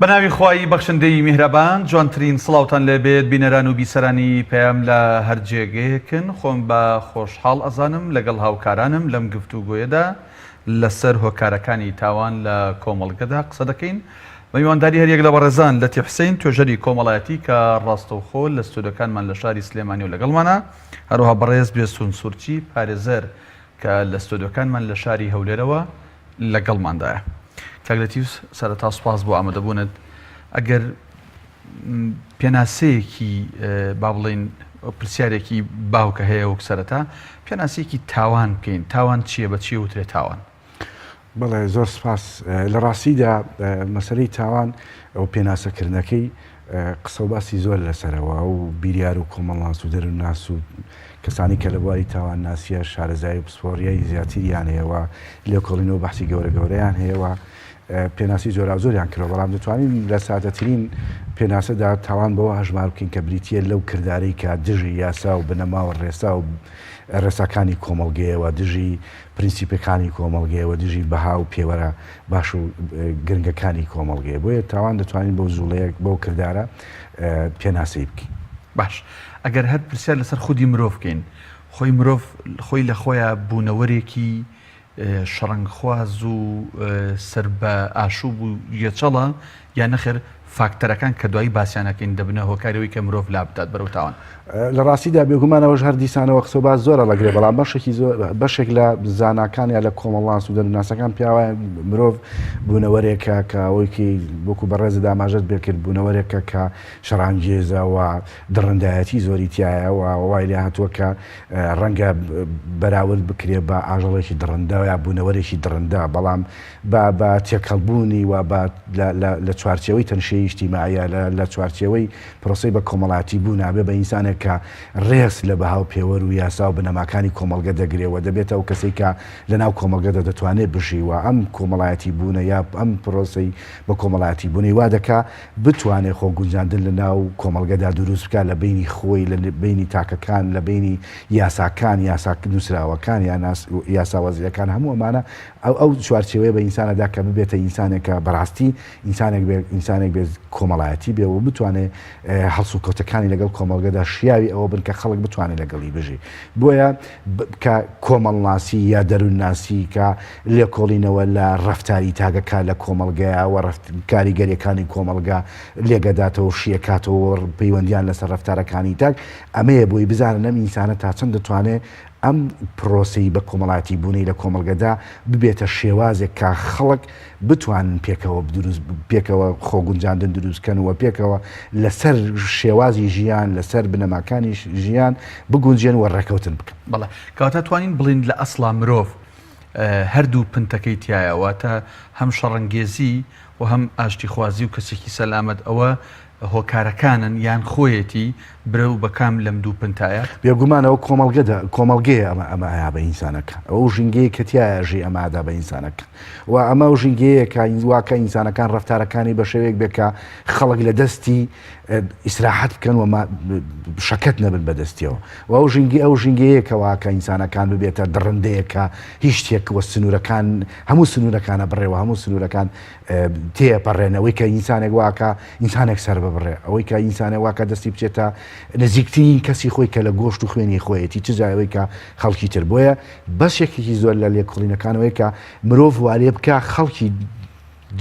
بەناوی خوای بەخشندەی میهرەبان جوانترین سڵاوتان لێبێت بینەران و بیسەرانی پێم لە هەرجێگەیەکن خۆم بە خۆشحاڵ ئەزانم لەگەڵ هاوکارانم لەم گفتوگۆیەدا لەسەر هۆکارەکانی تاوان لە کۆمەڵگەدا قسە دەکەین. میوانداری هەریەک لە بەڕێزان لەتی حوسێن توێژەری کۆمەڵایەتی کە ڕاستەوخۆ لە ستودیۆکانمان لە شاری سلێمانی و لەگەڵمانە، هەروەها بەڕێز بێستون سوورچی پارێزەر کە لە ستودیۆکانمان لە شاری هەولێرەوە لەگەڵماندایە. کاگلەتیوس سەرەتا سوپاس بۆ ئامادەبوونت. ئەگەر پێناسەیەکی با بڵێن پرسیارێکی باوکە هەیە وەک سەرەتا پێناسەیەکی تاوان بکەین، تاوان چییە، بە چی وترێت تاوان؟ بەڵێ زۆر سپاس. لە ڕاستیدا مەسەلەی تاوان ئەو پێناسەکردنەکەی قسە و باسی زۆر لەسەرەوە و بیریار و کۆمەڵناس و دەروناس و کەسانی کە لە بواری تاوان ناسیە شارەزای و پسپۆریای زیاتریان هەیەوە لێکۆڵینەوە بەحسی گەورە گەورەیان هەیەوە پێناسی زۆرا زۆریان کردەوە، بەڵام دەتوانین لە سادەترین پێناسەدا تاوان بەوە هەژمار بکەین کە بریتیە لەو کردارەی کە دژی یاسا و بنەما و ڕێسا و ڕێساکانی کۆمەڵگەیەوە، دژی پرینسیپەکانی کۆمەڵگەیەوە، دژی بەها و پێوەرە باش و گرنگەکانی کۆمەڵگەیە. بۆیە تاوان دەتوانین بەو زوڵەیە بەو کردارە پێناسی بکەین. باش، ئەگەر هەر پرسیار لەسەر خودی مرۆڤ بکەین، خۆی مرۆڤ خۆی لە خۆیان بوونەوەرێکی شەڕەنگخواز و سەر بە ئاشوب و یەچەڵە یان نەخێر فاکتەرەکان کە دوایی باسییانەکەین دەبنە هۆکارەوەی کە مرۆڤ لا بدات بەرەو تاوان؟ لە ڕاستیدا بێگومانەوەش هەر دیسانەوە قسە باز زۆرە لەگرێ، بەڵام بەشێک لە زاناکان یا لە کۆمەڵاس و دەروناسەکان پیاوە مرۆڤ بوونەوەرێکە کە ئەوەیکی وەکو بەڕێزدا ئاماژەت بێکرد بوونەوەرێکە کە شەڕانگێزەوە دڕندایەتی زۆری تایەوە وای لێ هاتووە کە ڕەنگە بەراورد بکرێ بە ئاژەڵێکی دڕندە یا بوونەوەرێکی دڕندە، بەڵام بە تێکەڵبوونی و لە چوارچێوەی تەنشەی ئیجتیماعیە لە چوارچێوەی پرۆسەی بە کۆمەڵایەتی بوو نابێ بە ئینسانێک کە ڕێز لە بەهاو پێوەر و یاسا و بنەماکانی کۆمەڵگە دەگرێەوە، دەبێتە ئەو کەسێک کە لەناو کۆمەڵگەدا دەتوانێت بژیوە ئەم کۆمەڵایەتی بوونە یا ئەم پرۆسەی بە کۆمەڵایەتی بوونی وا دەکا بتوانێت خۆ گونجاندن لە ناو کۆمەڵگەدا دروست بکات لە بینی خۆی، لە بینی تاکەکان، لە بینی یاساکان، یاسا نووسراوەکان یان یاسا وەزیرەکان، هەموو ئەمانە ئەو چوارچێوەیە بە ئینسانەدا کە ببێتە ئینسانێکە بەڕاستی ئینسانێک بێت کۆمەڵایەتی بێ و بتوانێت هەڵس و کەوتەکانی لەگەڵ کۆمەڵگەدا شیاوی ئەوە بن کە خەڵک بتوانێت لەگەڵی بژی. بۆیە کە کۆمەڵناسی یا دەرونناسی کە لێکۆڵینەوە لە ڕەفتاری تاگەکە لە کۆمەڵگەیەوە کاریگەریەکانی کۆمەڵگا لێگەداتەوە شیەکاتەوە پەیوەندیان لەسەر ڕەفتارەکانی تاک، ئەمەیە بۆی بزانن ئەم ئینسانە تا چەند دەتوانێت ئەم پرۆسی بە کۆمەڵایەتی بوونی لە کۆمەڵگەدا ببێتە شێوازێک کە خەڵک بتوانن پێکەوە خۆگونجاندن دروستکەن و پێکەوە لەسەر شێوازی ژیان لەسەر بنەماکانی ژیان بگونجێن و ڕێکەوتن بکەن. بەڵێ کەواتە توانین بڵین لە ئەسڵا مرۆڤ هەردوو پنتەکەی تایەوەتە هەم شەڕەنگێزی و هەم ئاشتی خوازی و کەسێکی سەلامەت ئەوە هۆکارەکانن یان خۆیەتی برە و بەکام لەم دوو پنتایە؟ بێگومانەوە کۆمەڵگەیە ئەمە بە ئینسانەکە، ئەو ژینگەیە کە تایەژی ئەمادا بە ئینسانەکە و ئەمە و ژینگەیە کە واکە ئینسانەکان ڕەفتارەکانی بە شێوەیەک بێت کە خەڵک لە دەستی ئیسراحەت بکەن و شەکەت نەبن بەدەستیەوە و ئەو ژینگەیە کە واکە ئینسانەکان ببێتە دڕندەیەکە هیچ شتێک وە سنوورەکان هەموو سنوورەکانە بڕێەوە، هەموو سنوورەکان تێپەڕێنەوەی کە ئینسانێک واکە ئینسانێک سەر ببڕێ، ئەوەی کە ئینسانێک واکە دەستی بچێتە نزیکترین کەسی خۆی کە لە گۆشت و خوێنی خۆیەتی چ جایەوەی کە خەڵکی تر. بۆیە بەشێکی زۆر لە لێکۆڵینەکانەوەی کە مرۆڤ وارێ بکە خەڵکی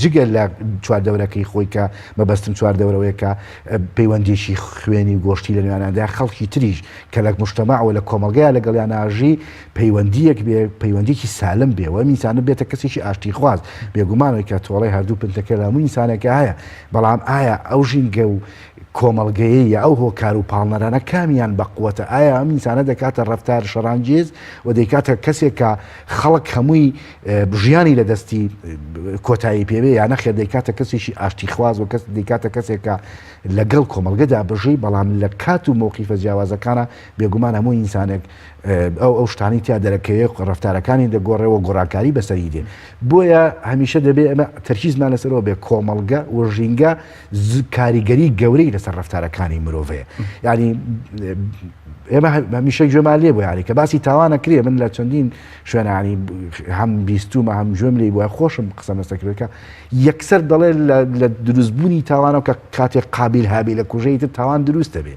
جگە لە چواردەورەکەی خۆی کە بەبەستم چواردەورەوەی کە پەیوەندیشی خوێنی و گۆشتی لە نوێناندا خەڵکی تریش کە لە مجتەماعەوە لە کۆمەڵگەیە لەگەڵیان ئاژی پەیوەندیەک بێ، پەیوەندیکی سالم بێ و ئینسانە بێتە کەسێکی ئاشتی خواز. بێگومانەوەی کە تۆڵەی هەردوو پنتەکە لە هەموو ئینسانێکە هەیە، بەڵام ئایا ئەو ژینگە و کۆمەڵگەیە یا ئەو هۆکار و پاڵنەرانە کامیان بەقوەتە؟ ئایا ئەم ئینسانە دەکاتە ڕەفتار شەڕانگێز و دەیکاتە کەسێک کە خەڵک هەمووی ژیانی لە دەستی کۆتایی پێوێ یا نەخێر دەیکاتە کەسێکی ئاشتی خواز و دەیکاتە کەسێکە لەگەڵ کۆمەڵگەدا بژی، بەڵام لە کات و مۆقیفە جیاوازەکانە بێگومان هەموو ئینسانێک ئەو شتانی تیا دەرەکەوێت ڕەفتارەکانی دەگۆڕێەوە گۆڕاکاری بەسەری دێ. بۆیە هەمیشە دەبێت ئەمە تەرکیزمان لەسەرەوە بێ کۆمەڵگە و ژینگە کاریگەری گەورەی لەسەر ڕەفتارەکانی مرۆڤەیە. یعنی ئێمە هەمیشە گوێمان لێ بۆ یاری کە باسی تاوانەکرێ من لە چەندین شوێنانی هەم بیستومە هەم گوێم لێی بۆە خۆشم قسە مەستەکرێتکە یەکسەر دەڵێ لە دروستبوونی تاوانەوە کە کاتێک قابل هابی لە کوژەیتر تاوان دروستە بێ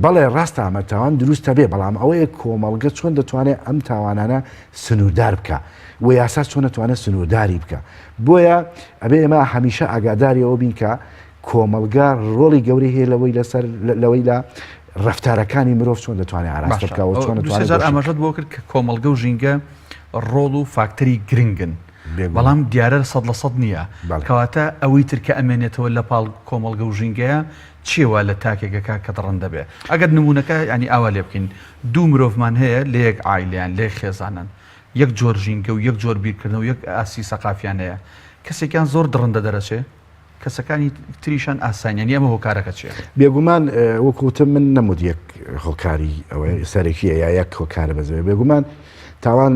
بەڵێ ڕاستە ئەمە تاوان دروستە بێ بەڵام ئەوەیە کۆمەڵگە چۆن دەتوانێت ئەم تاوانانە سنووردار بکە و یاسا چۆن دەتوانێت سنوورداری بکە بۆیە ئەبێ ئێمە هەمیشە ئاگاداری ئەوە بین کە کۆمەلگا ڕۆڵی گەورەی هەیە لەوەی لە ڕفتارەکانی مرۆڤ چۆن دەتوانێت ئاراستە بکەوە چۆن ئەمەژەت بۆ کرد کە کۆمەلگە و ژینگە ڕۆڵ و فاکتەری گرنگن بەڵام دیارە 100% نییە کەواتە ئەوەی ترکە ئەمێنێتەوە لە پاڵ کۆمەلگە و ژینگەیە چێوە لە تاکێکەکە کە دڕەن دەبێ ئەگەر نمونونەکە ینی ئاوا لێ بکەین دوو مرۆڤمان هەیە لە یەک ئایلیان لێ خێزانن یەک جۆر ژینگە و یەک جۆر بیرکردن و یەک ئاسی سەقافیان هەیە کەسێکیان زۆر دڕندە دەرەچێ کەسەکانی تریشان ئاسانیان ئەمە هۆکارەکە چێ بێگومان وەکوتم من نەمود یەک هۆکاری ئەوەی سەرەکیە یا یەک هۆکارە بەزەوێ بێگومان تاوان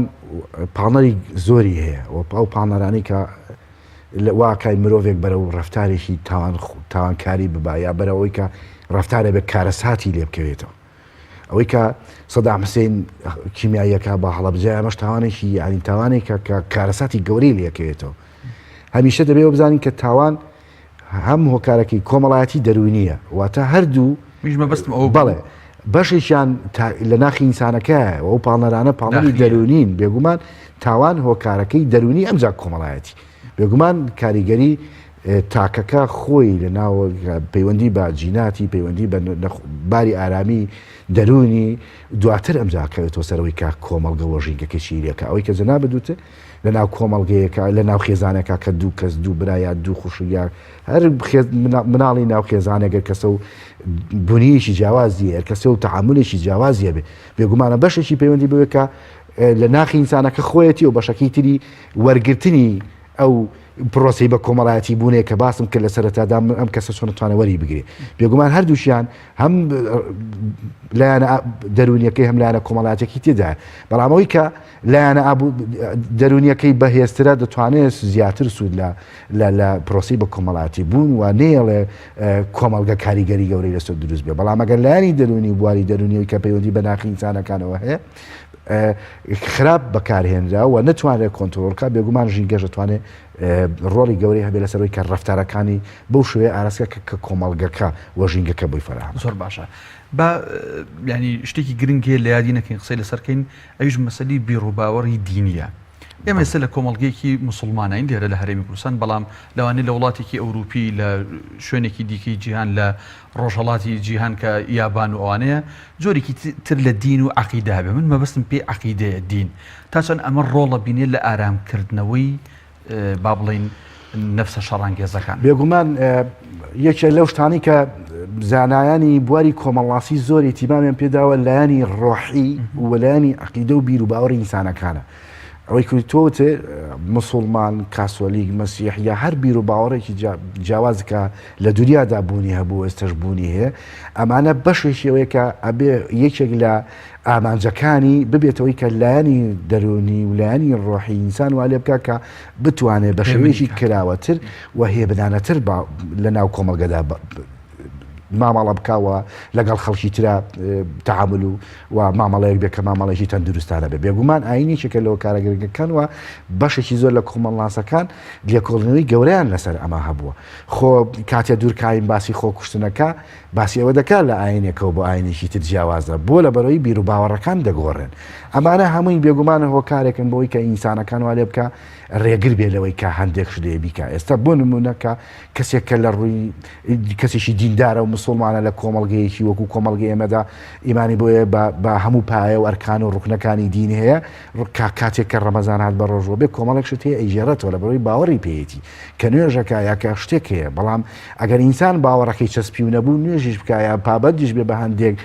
پاڵنەری زۆری هەیە ئەو پاڵنەرانی کە واکای مرۆڤێک بەرە و ڕفتارێکی تاوانکاری ببا یا بەرەوەی کە ڕفتارە بە کارەساتی لێ بکەوێتەوە ئەوەی کە سەدام حوسێن کیمیاییەکە بە هەڵەبجای ئەمەش تاوانێکی ینی تاوانێکە کە کارەساتی گەورەی لێکەوێتەوە هەمیشە دەبێ بزانین کە تاوان هەم هۆکارەکەی کۆمەڵایەتی دەروینیە واتە هەردوو بەستم ئەو بەڵێ بەشێکیان لە ناخی ئینسانەکەیە ئەو پاڵنەرانە پاڵنەری دەرونین بێگومان تاوان هۆکارەکەی دەرونی ئەمجا کۆمەڵایەتی بێگومان کاریگەری تاکەکە خۆی لە ناو پەیوەندی بە جیناتی پەیوەندی بە باری ئارامی دەرونی دواتر ئەمجاکەوێتەوە سەرەوەی کا کۆمەڵگە وەژینگەکە شیرەکە ئەوەی کە جەنا بدوتە لە ناو کۆمەڵگەیەکە لە ناو خێزانەکە کە دوو کەس دوو برایە دوو خوشیار هەر مناڵی ناو خێزانێگەر کەسە و بوونیەکی جیاوازیە کەسە و تەعاملێکی جیاوازیە بێ بێگومانە بەشێکی پەیوەندی بوێ کە لە ناخی ئینسانەکە خۆیەتی و بەشەکەی تری وەرگرتنی ئەو پرۆسی بە کۆمەڵایەتی بوونێ کە باسم کرد لە سەرەتادا ئەم کەسە چۆن دەتوانێت وەری بگرێ بێگومان هەردووشیان هەم لایەنە دەرونیەکەی هەم لایەنە کۆمەڵایەتێکی تێدایە بەڵام ئەوەی کە لایەنە دەرونیەکەی بەهێزترە دەتوانێت زیاتر سوود لە پرۆسی بە کۆمەڵایەتی بوون و نێڵێ کۆمەڵگە کاریگەری گەورەی لەسەر دروست بێ بەڵام ئەگەر لایەنی دەرونی بواری دەرونیەوەی کە پەیوەندی بە ناخی ئینسانەکانەوە هەیە خراپ بەکارهێنرا و نەتوانێت کۆنتترۆلکە بێگومان ژینگەژ دەتوانێت ڕۆڵی گەورەی هەبێ لەسەرەوەی کە ڕفتارەکانی بەو شوێ ئاراسکە کە کۆمەڵگەکە وە ژینگەکە بۆی فراهم زۆر باشە بە ینی شتێکی گرنگێ لە یادی نەکەین قسەی لەسەرکەین ئەویش مەسەلی بیرروباوەڕی دینیە ئێمە ئێستا لە کۆمەڵگەیەکی مسلمانین دیارە لە هەرێمی کوردستان بەڵام لەوانەیە لە وڵاتێکی ئەوروپی لە شوێنێکی دیکەی جیهان لە ڕۆژهەڵاتی جیهان کە یابان و ئەوانەیە جۆرێکی تر لە دین و عەقیدە هەبێ من مەبەستم پێی عەقیدەیە دین تا چەند ئەمە ڕۆڵە بینێت لە ئارامکردنەوەی با بڵین نەفسە شەڕانگێزەکان بێگومان یەکێک لەو شتانی کە زانایانی بواری کۆمەڵاسی زۆر ئیتیمامیان پێداوە لایەنی ڕۆحی و لایەنی عەقیدە و بیر و باوەڕی ئینسانەکانە ئەوەی کوتۆتێ مسلمان کاسۆلیک مەسیح یا هەر بیر و باوەڕێکی جیاوازکە لە دنیادا بوونی هەبوو ئێستش بوونی هەیە ئەمانە بەشێکیەوەی کە ئەبێ یەکێک لە ئامانجەکانی ببێتەوەی کە لایەنی دەرونی و لایەنی ڕۆحی ئینسان وا لێ بکە کە بتوانێت بە شێوەیەکی کراوەتر و هێبدانەتر لە ناو کۆمەڵگەدا مامەڵە بکاوە لەگەڵ خەڵکی ترا تعامل و مامەڵەیەک بێ کە مامەڵێکی تەندروستانە بێ بێگومان ئاینێکێکە لەوە کارەگرەکان وە بەشێکی زۆر لە کۆمەڵاسەکان لێکۆڵنەوەی گەورەیان لەسەر ئەمە هەبووە خۆ کاتێ دوورکاین باسی خۆکوشتنەکە باسی ئەوە دەکات لە ئاینێکەوە بۆ ئاینێکی تر جیاوازە بۆ لە بەرەوەی بیر و باوەڕەکان دەگۆڕێن ئەمانە هەمووی بێگومانە هۆکارێکن بۆی کە ئینسانەکان وا لێ بکە ڕێگر بێ لەوەی کە هەندێک شتێ بیکە ئێستا بۆ نمونەکە کەسێک کە لە ڕووی کەسێکی دیندارە و مسلمانە لە کۆمەڵگەیەکی وەکو کۆمەڵگەی ئێمەدا ئیمانی بۆیە بە هەموو پایە و ئەرکان و ڕوکنەکانی دین هەیە کاتێک کە ڕەمەزان هات بە ڕۆژەوە بێ کۆمەڵێک شت هەیە ئەیژێڕێتەوە لە بەرەوەی باوەڕی پێیەتی کە نوێژەکە یاکە شتێک هەیە بەڵام ئەگەر ئینسان باوەڕەکەی چەسپی و نەبوو نوێژیش بکایە پابەتیش بێ بە هەندێک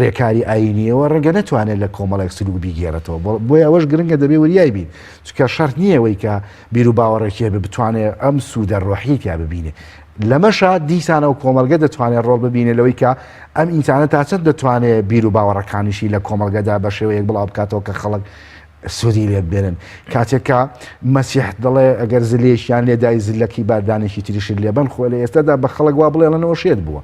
ڕێکاری ئاینیەوە ڕەنگە نەتوانێت لە کۆمەڵێک سلوک بیگێڕێتەوە بۆی ئەوەش گرنگە دەبێ وریای بین چکە شەرت نییەوەی کە بیر و باوەڕێکی بتوانێت ئەم سوودە ڕۆحیتیا ببینێ لەمەشە دیسانە و کۆمەلگە دەتوانێت ڕۆڵ ببینێ لەوەی کە ئەم ئینسانە تا چەند دەتوانێت بیر و باوەڕەکانیشی لە کۆمەلگەدا بە شێوەیەک بڵاو بکاتەوە کە خەڵک سوودی لێ بێنن کاتێککە مەسیح دەڵێ ئەگەر زلێشیان لێدای زلەکی باردانێکی تریشت لێبن خۆ لە ئێستادا بە خەڵک وا بڵێ لەنەوە شێت بووە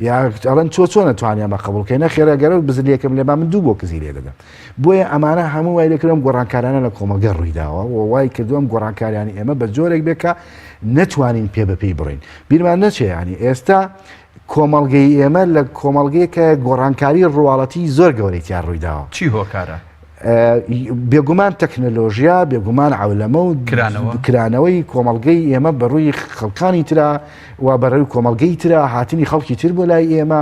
یا ئەڵەن چۆ نەتوانیان بە قبولکەی نەخێرا گەرە بزلیەکەم لێ با من دوو بۆ کزی لێ دەدەم بۆیە ئەمانە هەموو وای لەکردم گۆڕانکارانە لە کۆمەلگە ڕوویداوە و وای کردوم گۆڕانکاریانی ئێمە بە جۆرێک بێکە نەتوانین پێ بەپێی بڕین بیرمان نەچێ ینی ئێستا کۆمەڵگەی ئێمە لە کۆمەڵگەیەکە گۆڕانکاری ڕواڵەتی زۆر گەورەی تیان ڕوویداوە چی هۆکارە بێگومان تەکنەلۆژیا بێگومان عولەمە و کرانەوەی کۆمەڵگەی ئێمە بەڕووی خەڵکانی ترا و بەڕووی کۆمەڵگەی ترا هاتنی خەڵکی تر بۆ لای ئێمە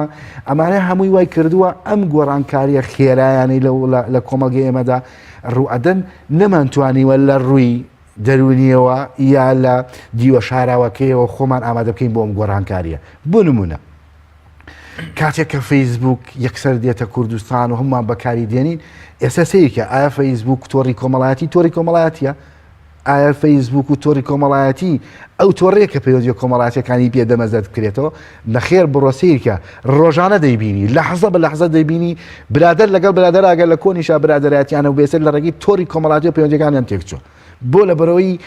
ئەمانە هەمووی وای کردووە ئەم گۆڕانکاریە خێرایانی لە کۆمەڵگەی ئێمەدا ڕوئەدەن نەمانتوانیوە لە ڕووی دەرونیەوە یا لە دیوە شاراوەکەیەوە خۆمان ئامادە بکەین بۆ ئەم گۆڕانکاریە بۆ نمونە کاتێک کە فەیسبوک یەکسەر دێتە کوردستان و هەمومان بەکاری دێنین ئێستا سەیرکە ئایا فەیسبوک تۆڕی کۆمەڵایەتیە ئایا فەیسبوک و تۆڕی کۆمەڵایەتی ئەو تۆڕەیە کە پەیوەندی کۆمەڵایەتیەکانی پێ دەمەزەت بکرێتەوە نەخێر بڕۆسەیرکە ڕۆژانە دەیبینی لە حەزە بە لەحزە دەیبینی برادر لەگەڵ برادر ئەگەر لە کۆنیشا برادەرەتیانە و بێسەر لە ڕێگەی تۆڕی کۆمەڵایەتی و پەیوەندیەکانیان تێکچوە بۆ لە بەرەوەی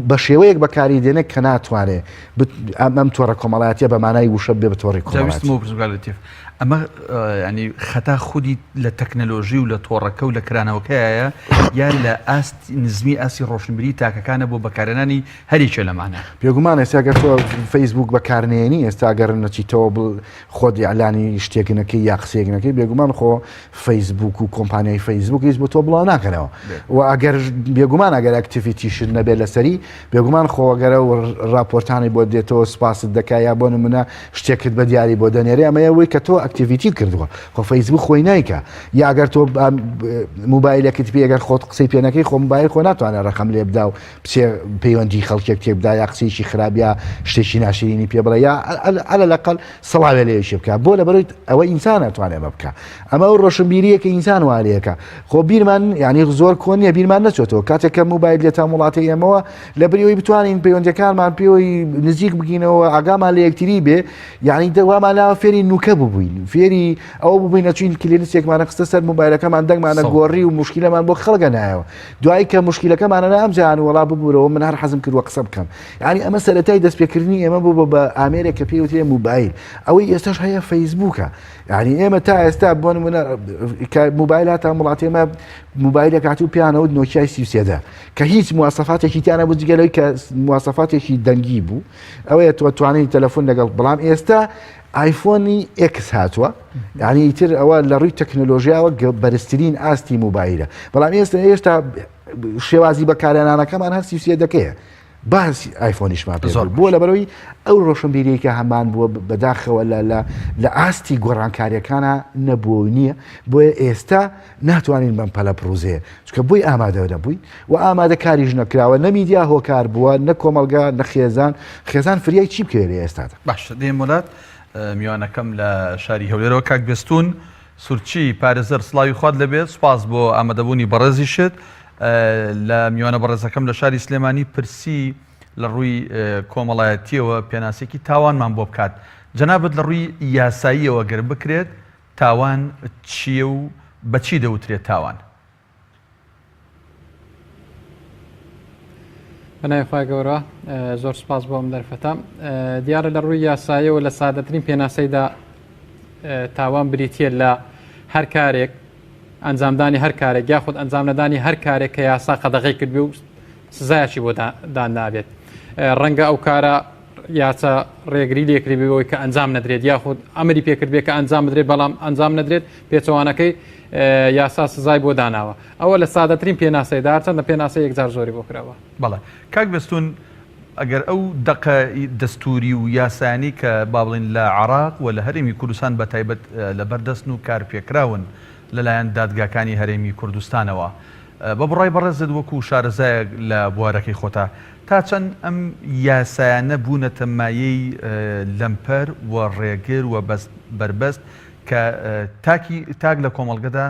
بە شێوەیەک بەکاری دێنێت کە ناتوانێت ئەم تۆڕە کۆمەڵایەتیە بە مانای وشە بێ بە تۆڕی کۆمەڵایەتی ئەمە ینی خەتا خودی لە تەکنەلۆژی و لە تۆڕەکە و لە کرانەوەکەیە یان لە ئاست نزمی ئاسی ڕۆشنبیری تاکەکانە بۆ بەکارێنانی هەریکێ لەمانە پێگومان ئێستاگەر تۆ فەیسبوک بەکارنێنی ئێستاگەر نەچیتەوە خۆت ئەلانی شتێکنەکەی یا قسێکنەکەی بێگومان خۆ فەیسبوک و کۆمپانیای فەیسبوک هیچ بۆ تۆ بڵاو ناکەنەوە و ئەگەر بێگومان ئەگەر ئەکتیڤیتیشت نەبێت لەسەری بێگومان خۆگەرە و راپۆرتانی بۆ دێتەوە سپاست دەکا یا بۆ نمونە شتێکت بە دیاری بۆ دەنێرێ ئەمەیەوەی کە تۆ ئەکتیڤیتی کردووە خۆ فەیسبوک خۆی نایکە یا ئەگەر تۆ موبایلەکەت پێ ئەگەر خۆت قسەی پێنەکەی خۆ موبایل خۆ ناتوانێت ڕقم لێ بدا و پەیوەندی خەڵکێک تێ بدا یا قسەیەکی خراپە شتێکی ناشرینی پێ بڵێ یا ئەلە لەقەڵ سەڵاوێ لێشی بکە بۆ لە بەرەوەی ئەوە ئینسان ناتوانێت ئەمە بکە ئەمە ئەو ڕۆشنبیریە کە ئینسان وارەیەکە خۆ بیرمان یعنی زۆر کۆن نیە بیرمان نەچێتەوە کاتێک کە موبایل دێتە وڵاتی ئێمەوە لە بەرەوەی بتوانین پەیوەندیەکانمان پێوەی نزیک بگینەوە ئاگامان لە یەکتری بێ یعنی دەوامان لا فێری نوکە ببووین فێری ئەوە ببووین نەچوین کلێنسێکمانە خستە سەر موبایلەکەمان دەنگمانە گۆڕی و مشکلەمان بۆ خەڵگە نایەوە دوایی کە مشکلەکەمانە ئەمجان وڵا ببوورەوە من هەر حەزم کردووە قسە بکەم یعنی ئەمە سەرەتای دەستپێکردنی ئێمە بوو بە ئامێرێک کە پێوتێ موبایل ئەوەی ئێستاش هەیە فەیسبوکە یعنی ئێمە تا ئێستا بۆ نمونە موبایل هاتە وڵاتی ئێمە موبایلێک هاتوو پیانەوە نۆکیای 33 کە هیچ مواسەفاتێکی تیانە بوو جگەلەوەی کە مواسەفاتێکی دەنگی بوو ئەوەیە تۆ توانین تەلەفۆن لەگەڵ بەڵام ئێستا ئایفۆنی ئێکس هاتووە یعنی ئیتر ئەوە لە ڕووی تەکنۆلۆژیاوە بەرزترین ئاستی موبایلە بەڵام ئێستا شێوازی بەکارێنانەکەمان هەر 33 دەکەیە باسی ئایفۆنیشمان پێ بووە لە بەرەوەی ئەو ڕۆشنبیریەکە هەمان بووە بەداخەوە لە ئاستی گۆڕانکاریەکانە نەبوو نییە بۆیە ئێستا ناتوانین بەم پەلە پرۆزەیە چکە بۆی ئامادە نەبووین و ئامادە کاریژ نەکراوە نەمیدیا هۆکار بووە نە کۆمەلگا نە خێزان فریای چی بکەوێت ئێستادا باش دێم وڵات میوانەکەم لە شاری هەولێرەوە کاک بێستون سورچی پارێزەر سڵاوی خوارد لەبێت سوپاس بۆ ئامادەبوونی بەڕێزی شت لە میوانە بەڕێزەکەم لە شاری سلێمانی پرسی لە ڕووی کۆمەڵایەتیەوە پێناسێکی تاوانمان بۆ بکات جەنابەت لە ڕووی یاساییەوە گەر بکرێت تاوان چییە و بەچی دەوترێت تاوان بەنایخوای گەورە زۆر سپاس بۆ ئەم دەرفەتە دیارە لە ڕووی یاساییەوە لە سادەترین پێناسەیدا تاوان بریتە لە هەر کارێک ئەنجامدانی هەر کارێک یاخود ئەنجامنەدانی هەر کارێک کە یاسا قەدەغی کردبێ و سزایەکی بۆ دان نابێت ڕەنگە ئەو کارە یاچە ڕێگری لێکردبەوەی کە ئەنجام نەدرێت یاخود ئەمری پێکردبێت کە ئەنجام بدرێت بەڵام ئەنجام نەدرێت پێچەوانەکەی یاسا سزای بۆ داناوە ئەوە لە سادەترین پێناسەیدا چەندە پێناسە یەکجار زۆری بۆ کراوە بەڵێ کاک بێستون ئەگەر ئەو دەقە دەستوری و یاسانی کە با بڵین لە عێراق و لە هەرێمی کوردستان بە تایبەت لە بەردەستن و کارپێکراون لەلایەن دادگاکانی هەرێمی کوردستانەوە بە بڕای بەڕێزت وەکو شارەزایەک لە بوارەکەی خۆتا تا چەند ئەم یاسایانە بوونەتە مایەی لەمپەر و ڕێگر و بربەست کە تاک لە کۆمەڵگەدا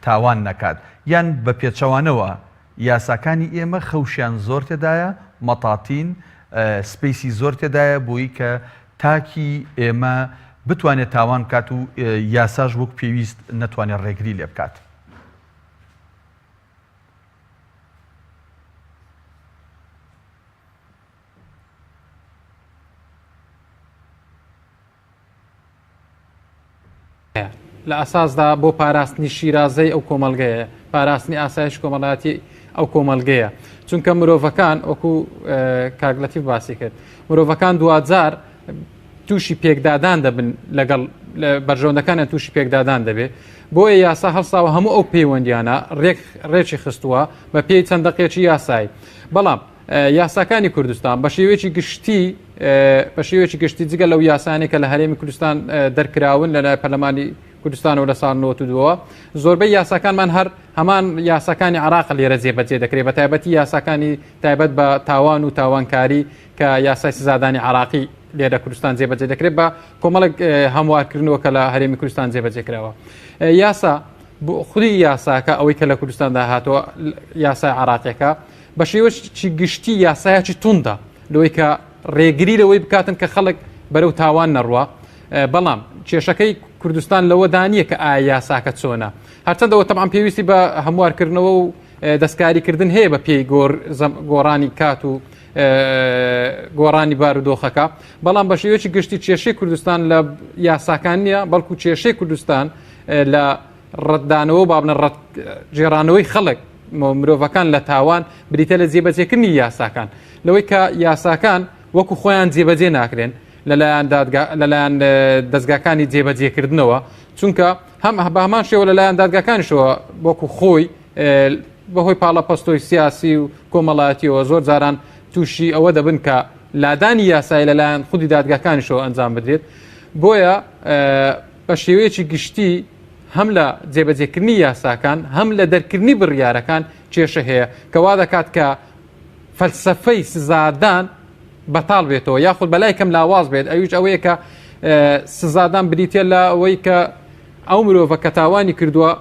تاوان نەکات یان بە پێچەوانەوە یاساکانی ئێمە خەوشیان زۆر تێدایە مەتاتین سپیسی زۆر تێدایە بۆی کە تاکی ئێمە بتوانێت تاوان بکات و یاساژ وەک پێویست نەتوانێت ڕێگری لێ بکات لە ئاساسدا بۆ پاراستنی شیرازەی ئەو کۆمەلگەیە پاراستنی ئاسایش کۆمەڵاتی ئەو کۆمەلگەیە چونکە مرۆڤەکان وەکو کاگلەتی باسی کرد مرۆڤەکان دوجار تووشی پێکدادان دەبن لەگەڵ بەرژەوەندەکانیان تووشی پێکدادان دەبێت بۆیە یاسا هەڵساوە هەموو ئەو پەیوەندیانە ڕێکی خستووە بە پێی چەندەقێکی یاسایی بەڵام یاساکانی کوردستان بە شێوەیەکی گشتی جگە لەو یاسانێک کە لە هەرێمی کوردستان دەرکراون لە لای پەرلەمانی کوردستان و لە ساڵ 92 زۆربەی یاساکانمان هەر هەمان یاساکانی عراق لێرە جێبەجێ دەکرێت بە تایبەتی یاساکانی تایبەت بە تاوان و تاوانکاری کە یاسای سزادانی عراقی لێرە کوردستان جێبەجێ دەکرێت بە کۆمەڵک هەموارکردنەوە کە لە هەرێمی کوردستان جێبەجێکراوە یاسا خودی یاساکە ئەوەی کە لە کوردستاندا هاتووە یاسای عراقیەکە بە شێوەیەکی گشتی یاسایەکی توندە لەوەی کە ڕێگری لەوەی بکاتن کە خەڵک بەرەو تاوان نەڕوە بەڵام کێشەکەی کوردستان لەوە دانیە کە ئایا یاساکە چۆنە هەرچەندەوە تەمان پێویستی بە هەموارکردنەوە و دەستکاریکردن هەیە بە پێی گۆڕانی کات و گۆڕانی بارودۆخەکە بەڵام بە شێوەیەکی گشتی کێشەی کوردستان لە یاساکان نیە بەڵکو کێشەی کوردستان لە ڕەتدانەوە بابنە ڕەتگێڕانەوەی خەڵک مرۆڤەکان لە تاوان بریتە لە جێبەجێکردنی یاساکان لەوەی کە یاساکان وەکو خۆیان جێبەجێ ناکرێن لەلایەن دەستگاکانی جێبەجێکردنەوە چونکە بە هەمان شێوە لەلایەن دادگاکانیشەوە وەکو خۆی بەهۆی پاڵەپەستۆی سیاسی و کۆمەڵایەتیەوە زۆر جاران تووشی ئەوە دەبن کە لادانی یاسایی لەلایەن خودی دادگاکانیشەوە ئەنجام بدرێت بۆیە بە شێوەیەکی گشتی هەم لە جێبەجێکردنی یاساکان هەم لە دەرکردنی بڕیارەکان کێشە هەیە کەوا دەکات کە فەلسەفەی سزادان بەتاڵ بێتەوە یاخود بەلای کەم لاواز بێت ئەویش ئەوەیە کە سزادان بریتە لە ئەوەی کە ئەو مرۆڤە کە تاوانی کردووە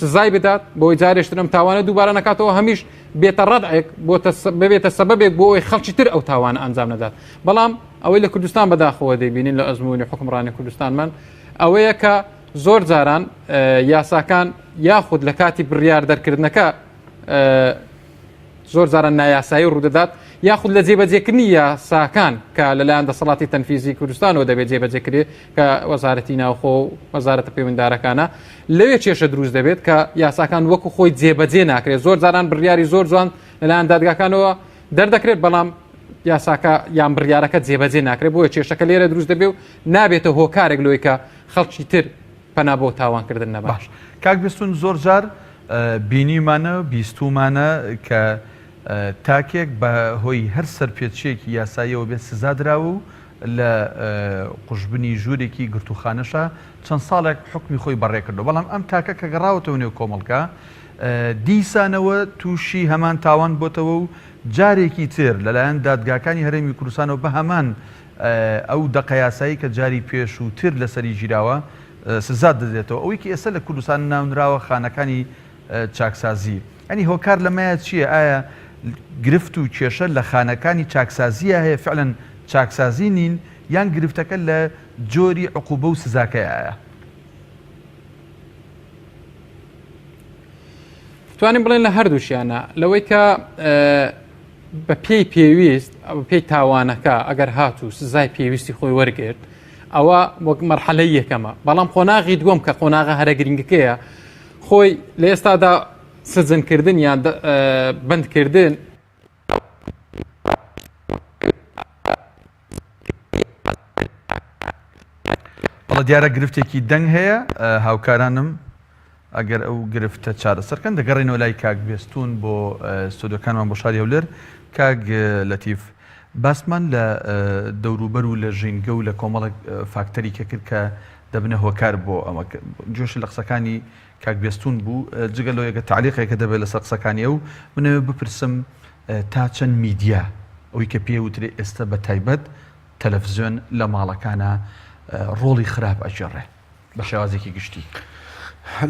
سزای بدات بۆی جارێشترم تاوانە دووبارە نکاتەوە هەمیش بێتە ڕەدعێک ببێتە سەبەبێک بۆ ئەوی خەڵکی تر ئەو تاوانە ئەنجام نەدات بەڵام ئەوەی لە کوردستان بەداخەوە دەبینین لە ئەزموونی حکمڕانی کوردستانمان ئەوەیە کە زۆر جاران یاساکان یاخود لە کاتی بڕیار دەرکردنەکە زۆر جاران نایاسایی ڕوودەدات یاخود لە جێبەجێکردنی یاساکان کە لەلایەن دەسەڵاتی تەنفیزی کوردستانەوە دەبێت جێبەجێکرێت کە وەزارەتی ناوخۆ و وەزارەتە پەیوەنددارەکانە لەوێ کێشە دروست دەبێت کە یاساکان وەکو خۆی جێبەجێ ناکرێت زۆر جاران بڕیاری زۆر جوان لەلایەن دادگاکانەوە دەردەکرێت بەڵام یاساکە یان بڕیارەکە جێبەجێ ناکرێت بۆیە کێشەکە لێرە دروست دەبێت و نابێتە هۆکارێک لەوەی کە خەڵکی تر پەنا بۆ تاوانکردن نەباش کاک بیستون زۆر جار بینیمانە بیستومانە کە تاکێک بە هۆی هەر سەرپێچیەکی یاساییەوە بێت سزادراوە و لە قوشبنی ژوورێکی گرتوخانەشە چەند ساڵێک حکمی خۆی بەڕێکردو بەڵام ئەم تاکە کە گەڕاوەتەوە نێو کۆمەڵگە دیسانەوە تووشی هەمان تاوان بۆتەوە و جارێکی تر لەلایەن دادگاکانی هەرێمی کوردستانەوە بە هەمان ئەو دەقە یاسایی کە جاری پێش و تر لەسەری ژیراوە سزاد دەدێتەوە ئەوەی کە ئێستا لە کوردستان ناونراوە خانەکانی چاکسازی ئەنی هۆکار لەمایە چییە ئایا گرفت و کێشە لە خانەکانی چاکسازیە هەیە فعلەن چاکسازی نین یان گرفتەکە لە جۆری عقوبە و سزاکەیە توانین بڵێن لە هەردووشیانە لەوەی کە بە پێی پێویست پێی تاوانەکە ئەگەر هاتوو سزای پێویستی خۆی وەرگرت ئەوە وەک مەرحەلەی یەکەمە بەڵام قۆناغی دووەم کە قۆناغە هەرە گرنگەکەیە خۆی لە ئێستادا سزنکردن یان بندکردن بەڵە دیارە گرفتێکی دەنگ هەیە هاوکارانم ئەگەر ئەو گرفتە چارەسەرکەن دەگەڕێنەوە لای کاک بێستون بۆ ستۆدیۆکانمان بۆ شاری هەولێر کاک لەتیف باسمان لە دەوروبەر و لە ژینگە و لە کۆمەڵک فاکتەری کە کرد کە دەبنە هۆکار بۆ ئەمە جۆشی لە قسەکانی کاک بێستون بوو جگە لەوەیەکە تعلیقێکە دەبێت لەسەر قسەکانی ئەو منەوێ بپرسم تا چەند میدیا ئەوەی کە پێوترێ ئێستا بە تایبەت تەلەڤیزیۆن لە ماڵەکانە ڕۆڵی خراپ ئەجێڕێ بە شێوازێکی گشتی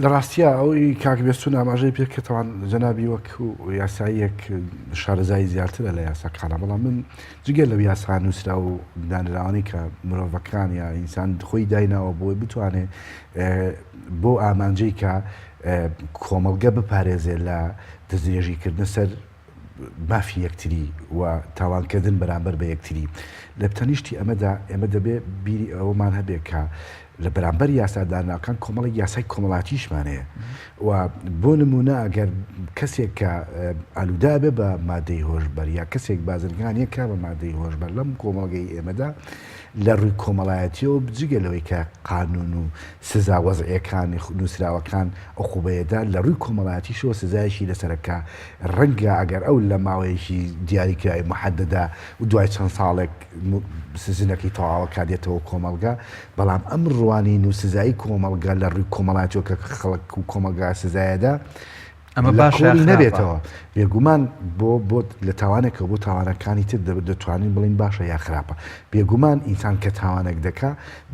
لە ڕاستیە ئەوی کاک بێستون ئاماژەی پێکەوان جەنابی وەکو یاساییەک شارەزایی زیاترە لە یاساکانە بەڵام من جگە لەو یاسا نووسرا و دانراوانی کە مرۆڤەکان یا ئینسان خۆی دایناوە بۆی بتوانێت بۆ ئامانجەی کە کۆمەڵگە بپارێزێت لە دەستێژیکردن سەر مافی یەکتری و تاوانکردن بەرامبەر بە یەکتری لە تەنیشتی ئێمە دەبێ بیری ئەومان هەبێ کە لە بەرامبەر یاسادانەکان کۆمەڵی یاسای کۆمەڵاتیشمانەیە و بۆ نمونە ئەگەر کەسێک کە ئالوودا بێ بە مادەی هۆشبەر یا کەسێک بازرگانیە کا بە مادەی هۆشبەر لەم کۆمەڵگەی ئێمەدا لە ڕووی کۆمەڵایەتیەوە بجگەلەوەی کە قانون و سزا وەزعیەکانی نووسراوەکان ئەو خوبەیەدا لە ڕووی کۆمەڵایەتیشەوە سزایشی لەسەرەکە ڕەنگە ئەگەر ئەو لە ماوەیەکی دیاریکراوی محەدەدا و دوای چەند ساڵێک سزنەکەی تەواوە کادێتەوە کۆمەلگا بەڵام ئەم ڕوانین و سزایی کۆمەلگا لە ڕووی کۆمەڵاتیەوە کە خەڵک و کۆمەلگا سزایەدا ئەمە باشە نەبێتەوە بێگومان بۆ لە تاوانێکە بۆ تاوانەکانی تر دەتوانین بڵین باشە یا خراپە بێگومان ئینسان کە تاوانێک دەکا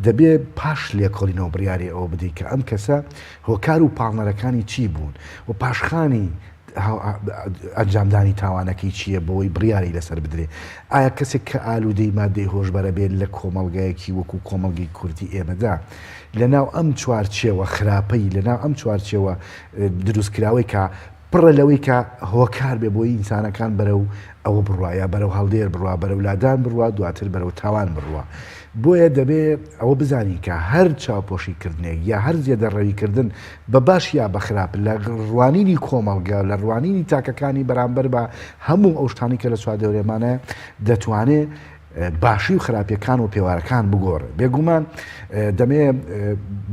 دەبێ پاش لێکۆڵینەوە بڕیاری ئەوە بدەیت کە ئەم کەسە هۆکار و پاڵنەرەکانی چی بوون و پاشخانی ئەنجامدانی تاوانەکەی چییە بۆی بڕیاری لەسەر بدرێ ئایا کەسێک کە ئالوودەی مادەی هۆشبەرە بێت لە کۆمەلگایەکی وەکو کۆمەلگەی کوردی ئێمەدا لەناو ئەم چوارچێوە خراپەی لەناو ئەم چوارچێوە دروستکراوەی کە پڕە لەوەی کە هۆکار بێ بۆی ئینسانەکان بەرەو ئەوە بڕواە بەرەو هەڵدێر بڕوا بەرەو لادان بڕوا دواتر بەرەو تاوان بڕوا بۆیە دەبێت ئەوە بزانی کە هەر چاوپۆشیکردنێک یا هەر زیێدەڕەویکردن بە باش یا بە خراپ لە ڕوانینی کۆمەلگا لە ڕوانینی تاکەکانی بەرامبەر بە هەموو ئەو شتانی کە لە سوادەورێمانە دەتوانێت باشی و خراپیەکان و پێوارەکان بگۆڕ بێگومان دەمێ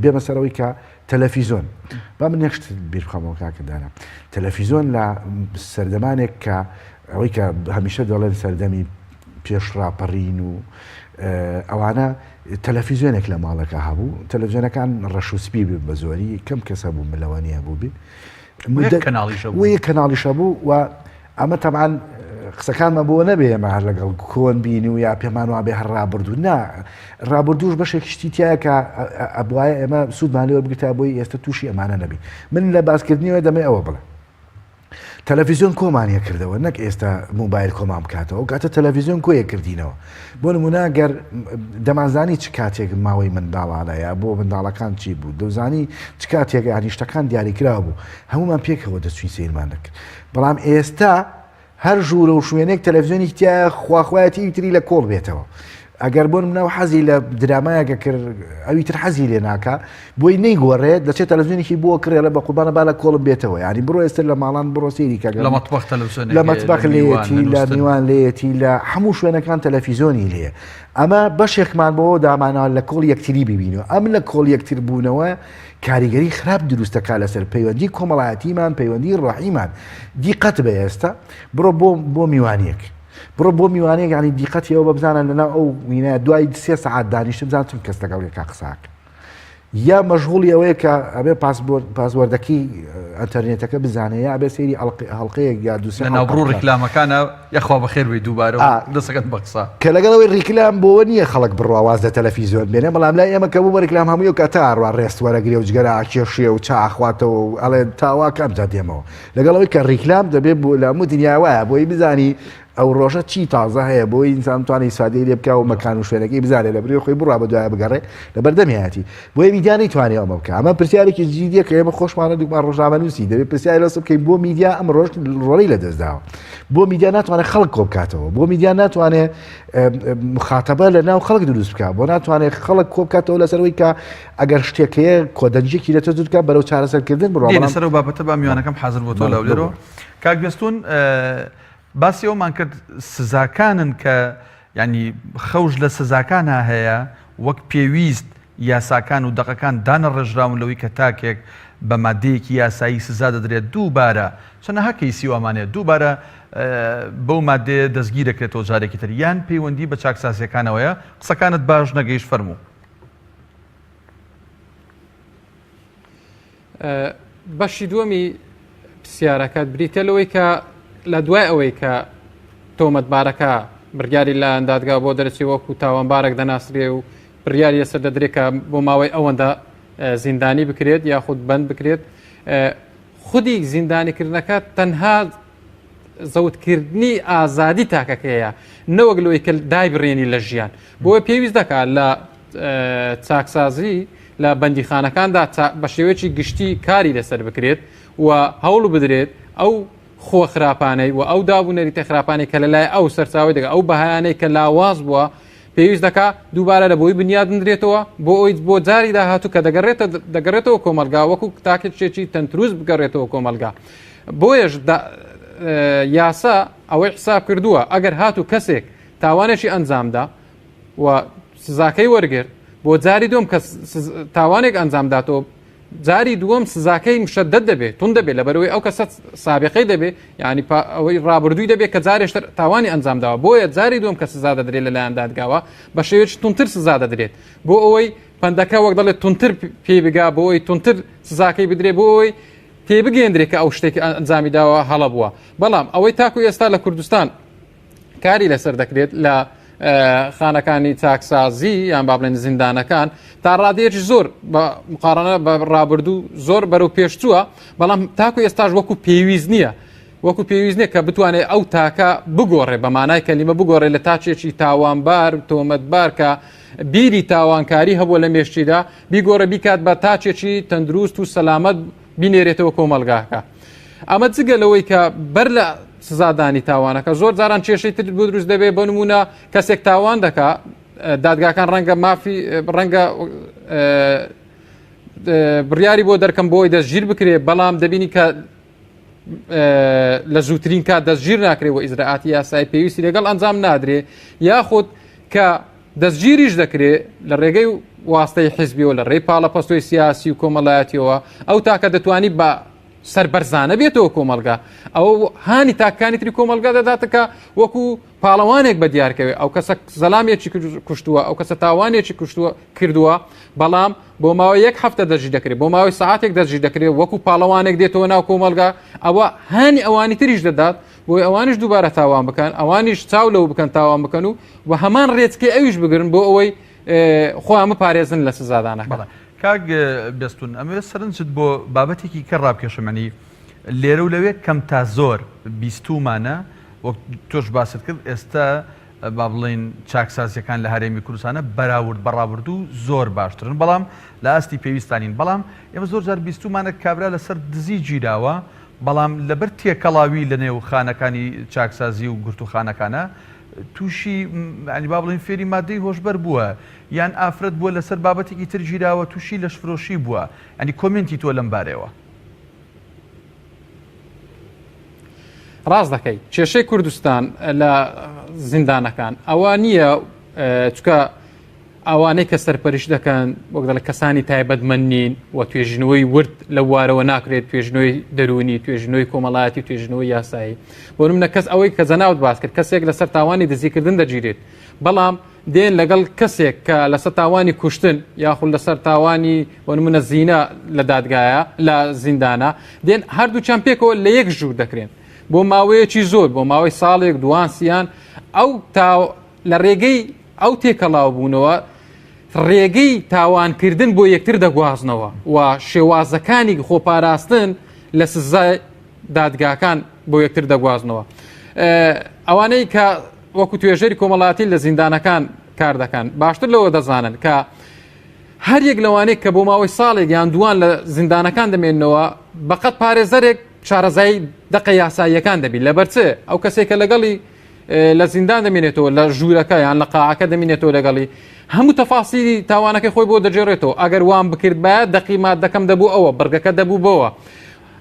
بێمە سەرەوەی کە تەلەڤیزۆن با من نەشت بیرخەمەوە کاکەدانە تەلەڤیزۆن لە سەردەمانێک کە ئەوەی کە هەمیشە دەڵێن سەردەمی پێشڕاپەڕین و ئەوانە تەلەڤیزۆنێک لە ماڵەکە هەبوو تەلەڤیزۆنەکان ڕەشوسپی بێ بە زۆری کەم کەسە بوو ملەوانیە بوو بێ کەناڵیشە بوو و ئەمە تەبعاً قسەکانمە بۆ نەبێ ئەمە هەر لەگەڵ کۆن بینی و یا پێمان وابێ هەر ڕابردوو نا ڕابردووش بەشێک شتی تایە کە ئەبوایە ئێمە سوودمان لێوە بگرتا بۆی ئێستا تووشی ئەمانە نەبی من لە باسکردنیەوە دەمێ ئەوە بڵێ تەلەڤیزۆن کۆمانیە کردەوە نەک ئێستا موبایل کۆمان بکاتەوە کاتە تەلەڤیزۆن کۆیە کردینەوە بۆ نمونە گەر دەمانزانی چ کاتێک ماوەی منداڵانەیە بۆ منداڵەکان چی بوو دەزانی چ کاتێک هەنیشتەکان دیاریکرا بوو هەمومان پێکەوە دەچوین سیرمان دەکرد بەڵام ئێستا هەر ژوورە و شوێنێک تەلەڤیزۆنی تیا خواخوایەتی ئیتری لە کۆڵ بێتەوە ئەگەر بۆ منەوە حەزی لە درامایەکە کرد ئەوی تر حەزی لێ ناکە بۆی نەیگۆڕێت دەچێت تەلەڤیزۆنێکی بۆ کرێ لە بە قوربانە با لە کۆڵم بێتەوە ینی بڕۆ ئێستا لە ماڵان بڕۆ سێری کە لە مەتبەخ تەلەڤیزۆن لە مەتبەخ لێیەتی لە میوان لێیەتی لە هەموو شوێنەکان تەلەڤیزۆنی لێیە ئەمە بەشێکمان بۆ دامانەوە لە کۆڵ یەکتری ببینەوە ئەم لە کۆڵ یەکتر بوونەوە کاریگەری خراپ دروستەکە لەسەر پەیوەندی کۆمەڵایەتیمان پەیوەندی ڕەحیمان دیقەت بە ئێستا بڕۆ بۆ میوانیەک بڕۆ بۆ میوانەیەک ینی دیقەتیەوە بە بزانن لەناو ئەو وینە دوای 3 سەعات دانیشتم بزان چون کەس لەگەڵ یەکا قساکە یا مەشغوڵی ئەوەیە کە ئەبێ پاسوەردەکەی ئەتەرنێتەکە بزانێ یا ئەبێ سەیری هەڵقەیەک یا دووسێ ناوبڕوو ڕیکلامەکانە یەخوا بەخێر وی دووبارەوە دەسەکەت بە قسە کە لەگەڵەوەی ڕیکلام بۆوە نییە خەڵک بڕواز لە تەلەڤیزۆن بێنێ بەڵام لای ئێمە کە بوو بە ڕیکلام هەمووی و کە تا ڕوا ڕێستوەرەگرێ و جگەرە کێشیە و چاخواتەوە و ئەڵێ تاوا کەم دەدێمەوە لەگەڵەوەی کە ڕیکلام دەبێت بۆ لە هەموو دنیا وایە بۆی بزانی ئەو ڕۆژە چی تازە هەیە بۆی ئینسان توانێت سادەی لێ بکە و مەکان و شوێنەکەی بزانێت لە بری خۆی بڕوا بە دوایە بگەڕێ لە بەردەمیاتی بۆیە میدیا نەیتوانێت ئەمە بکە ئەمە پرسیارێکی جدیە کە ئێمە خۆشمانە دوومان ڕۆژنامەنووسی دەبێت پرسیاری لەسەر بکەین بۆ میدیا ئەم ڕۆژ ڕۆڵی لەدەستداوە بۆ میدیا ناتوانێت خەڵک کۆ بکاتەوە بۆ میدیا ناتوانێت مخاتەبە لە ناو خەڵک دروست بکات بۆ ناتوانێت خەڵک کۆ بکاتەوە لەسەرەوەی کە ئەگەر شتێکەیە کۆدەنجێکی لە تۆ دوورکە بەرەو چارەسەرکردن بڕۆ لەسەر و بابەتە با میوانەکەم حەزر بۆ تۆ لەولێرەوە کاک گوێستون باسی ئەومان کرد سزاکانن کە ینی خەوش لە سزاکانە هەیە وەک پێویست یاساکان و دەقەکان دانە ڕێژراون لەوەی کە تاکێک بە مادەیەکی یاسایی سزا دەدرێت دووبارە چەنەها کەیسی وامانێت دووبارە بەو مادەیە دەستگیر دەکرێتەوە جارێکی تر یان پەیوەندی بە چاکساسیەکانەوەیە قسەکانت باش نەگەیشت فەرموو بەشی دووەمی پرسیارەکەت بریتە لەوەی کە لە دوای ئەوەی کە تۆمەتبارەکە بڕیاری لە ئەندادگا بۆ دەرچی وەکو تاوانبارێک دەناسرێ و بڕیاری لەسەر دەدرێت کە بۆ ماوەی ئەوەندە زیندانی بکرێت یاخود بند بکرێت خودی زیندانیکردنەکە تەنها زەوتکردنی ئازادی تاکەکەیە نەوەک لەوەی کە دای بڕێنی لە ژیان بۆیە پێویست دەکات لە چاکسازی لە بەندیخانەکاندا بە شێوەیەکی گشتی کاری لەسەر بکرێت و هەوڵ بدرێت ئەو خۆ خراپانەی و ئەو دابوونەری تەخراپانەی کە لەلای ئەو سەرچاوی دەکات ئەو بەهایانەی کە لاواز بووە پێویست دەکات دووبارە لە بۆی بنیادنرێتەوە بۆ جاری داهاتوو کە دەگەڕێتەوە کۆمەلگا وەکو تاکێکێکی تەندروست بگەڕێتەوە کۆمەلگا بۆیەش یاسا ئەوەی حساب کردووە ئەگەر هاتوو کەسێک تاوانێکی ئەنجامدا و سزاکەی وەرگرت بۆ جاری دوم کە تاوانێک ئەنجامداتەوە جاری دووەم سزاکەی مشدد دەبێت تون دەبێت لەبەرەوەی ئەو کەسە سابقەی دەبێت یعنی ئەوەی ڕابردووی دەبێت کە جارێشتر تاوانی ئەنجامداوە بۆیە جاری دوم کە سزا دەدرێت لەلایەن دادگاوە بە شێوەیەکی تونتر سزا دەدرێت بۆ ئەوەی پەندەکە وەک دەڵێت تونتر پێی بگا بۆ ئەوەی تونتر سزاکەی بدرێت بۆ ئەوەی تێبگەێنرێت کە ئەو شتێکی ئەنجامی داوە هەڵە بووە بەڵام ئەوەی تاکو ئێستا لە کوردستان کاری لەسەر دەکرێت لە خانەکانی چاکسازی یان با بڵێن زیندانەکان تا ڕادەیەکی زۆر بە مقارنە بە ڕابردوو زۆر بەرەو پێشچووە بەڵام تاکو ئێستاش وەکو پێویست نییە وەکو پێویست نییە کە بتوانێت ئەو تاکە بگۆڕێ بە مانای کەلیمە بگۆڕێ لە تاچێکی تاوانبار تۆمەتبار کە بیری تاوانکاری هەبووە لە مێشتیدا بیگۆڕە بیکات بە تاچێکی تەندروست و سەلامەت بینێرێتەوە کۆمەلگاکە ئەمە جگە لەوەی کە بەر لە سزادانی تاوانەکە زۆر جاران کێشەی تر بۆ دروست دەبێت بە نمونە کەسێک تاوان دەکات دادگاکان ڕەنگە مافی ڕەنگە بڕیاری بۆ دەرکەم بۆی دەستگیر بکرێت بەڵام دەبینی کە لە زووترین کات دەستگیر ناکرێت و ئیزراعاتی یاسای پێویستی لەگەڵ ئەنجام نادرێ یاخود کە دەستگیریش دەکرێت لە ڕێگەی واستەی حیزبیەوە لە ڕێی پاڵەپەستۆی سیاسی و کۆمەڵایەتیەوە ئەو تاکە دەتوانی بە سەربەرزانە بێتەوە کۆمەلگا ئەو هانی تاکانی تری کۆمەلگا دەداتەکە وەکو پاڵەوانێک بە دیارکەوێت ئەو کەسە زەلامێکی کوشتووە ئەو کەسە تاوانێکی کردووە بەڵام بۆ ماوەی یەک هەفتە دەژی دەکرێت بۆ ماوەی ساعتێک دەژی دەکرێت وەکو پاڵەوانێک دێتەوە ناو کۆمەلگا ئەوە هانی ئەوانی تریش دەدات بۆی ئەوانش دووبارە تاوان بکەن ئەوانیش چاو لەو بکەن تاوان بکەن و هەمان ڕێچکەی ئەویش بگرن بۆ ئەوەی خۆیان بپارێزن لە سزادانەکە کاک بێستون ئەمە سەرنجت بۆ بابەتێکی کە ڕابکێشەمەنی لێرە و لەوێ کەم تا زۆر بیستومانە وەک تۆش باست کرد ئێستا با بڵێن چاکسازیەکان لە هەرێمی کوردستانە بەراورد بەڕابردوو زۆر باشترن بەڵام لە ئاستی پێویستانین بەڵام ئێمە زۆر جار بیستومانە کابرا لەسەر دزی گیراوە بەڵام لەبەر تێکەڵاوی لە نێو خانەکانی چاکسازی و گرتوخانەکانە تووشی ینی با بڵێن فێری مادەی هۆشبەر بووە یان ئافرەت بووە لەسەر بابەتێکی تر گیراوە تووشی لەشفرۆشی بووە ئەنی کۆمنتی تۆ لەم بارەوە ڕاست دەکەی کێشەی کوردستان لە زیندانەکان ئەوە نییە چکە ئەوانەی کە سەرپەرش دەکەن وەک دەڵێ کەسانی تایبەتمەند نین و توێژنەوەی ورد لە وارەوە ناکرێت توێژنەوەی دەرونی توێژنەوەی کۆمەڵایەتی توێژنەوەی یاسایی بۆ نمونە کەس ئەوەی کە جەناوت باس کرد کەسێک لەسەر تاوانی دزیکردن دەگیرێت بەڵام دێن لەگەڵ کەسێک کە لەسەر تاوانی کوشتن یاخود لەسەر تاوانی بۆ نمونە زینە لە دادگایە لە زیندانە دێن هەردووچیان پێکەوە لە یەک ژوور دەکرێن بۆ ماوەیەکی زۆر بۆ ماوەی ساڵێک دوانسییان ئەو لە ڕێگەی ئەو تێکەڵاو بوونەوە ڕێگەی تاوانکردن بۆ یەکتر دەگوازنەوە و شێوازەکانی خۆپاراستن لە سزای دادگاکان بۆ یەکتر دەگوازنەوە ئەوانەی کە وەکو توێژەری کۆمەڵاتی لە زیندانەکان کار دەکەن باشتر لەوە دەزانن کە هەر یەک لەوانەیە کە بۆ ماوەی ساڵێک یان دوان لە زیندانەکان دەمێننەوە بەقەت پارێزەرێک شارەزایی دقە یاساییەکان دەبین لەبەرچێ ئەو کەسێکە لەگەڵی لە زیندان دەمێنێتەوە لە ژوورەکە یان لە قاعەکە دەمێنێتەوە لەگەڵی هەموو تەفاسیلی تاوانەکەی خۆی بۆ دەجێڕێتەوە ئەگەر وان بکرد باە دەقیمات دەکەم دەبوو ئەوە بڕگەکە دەبوو بەوە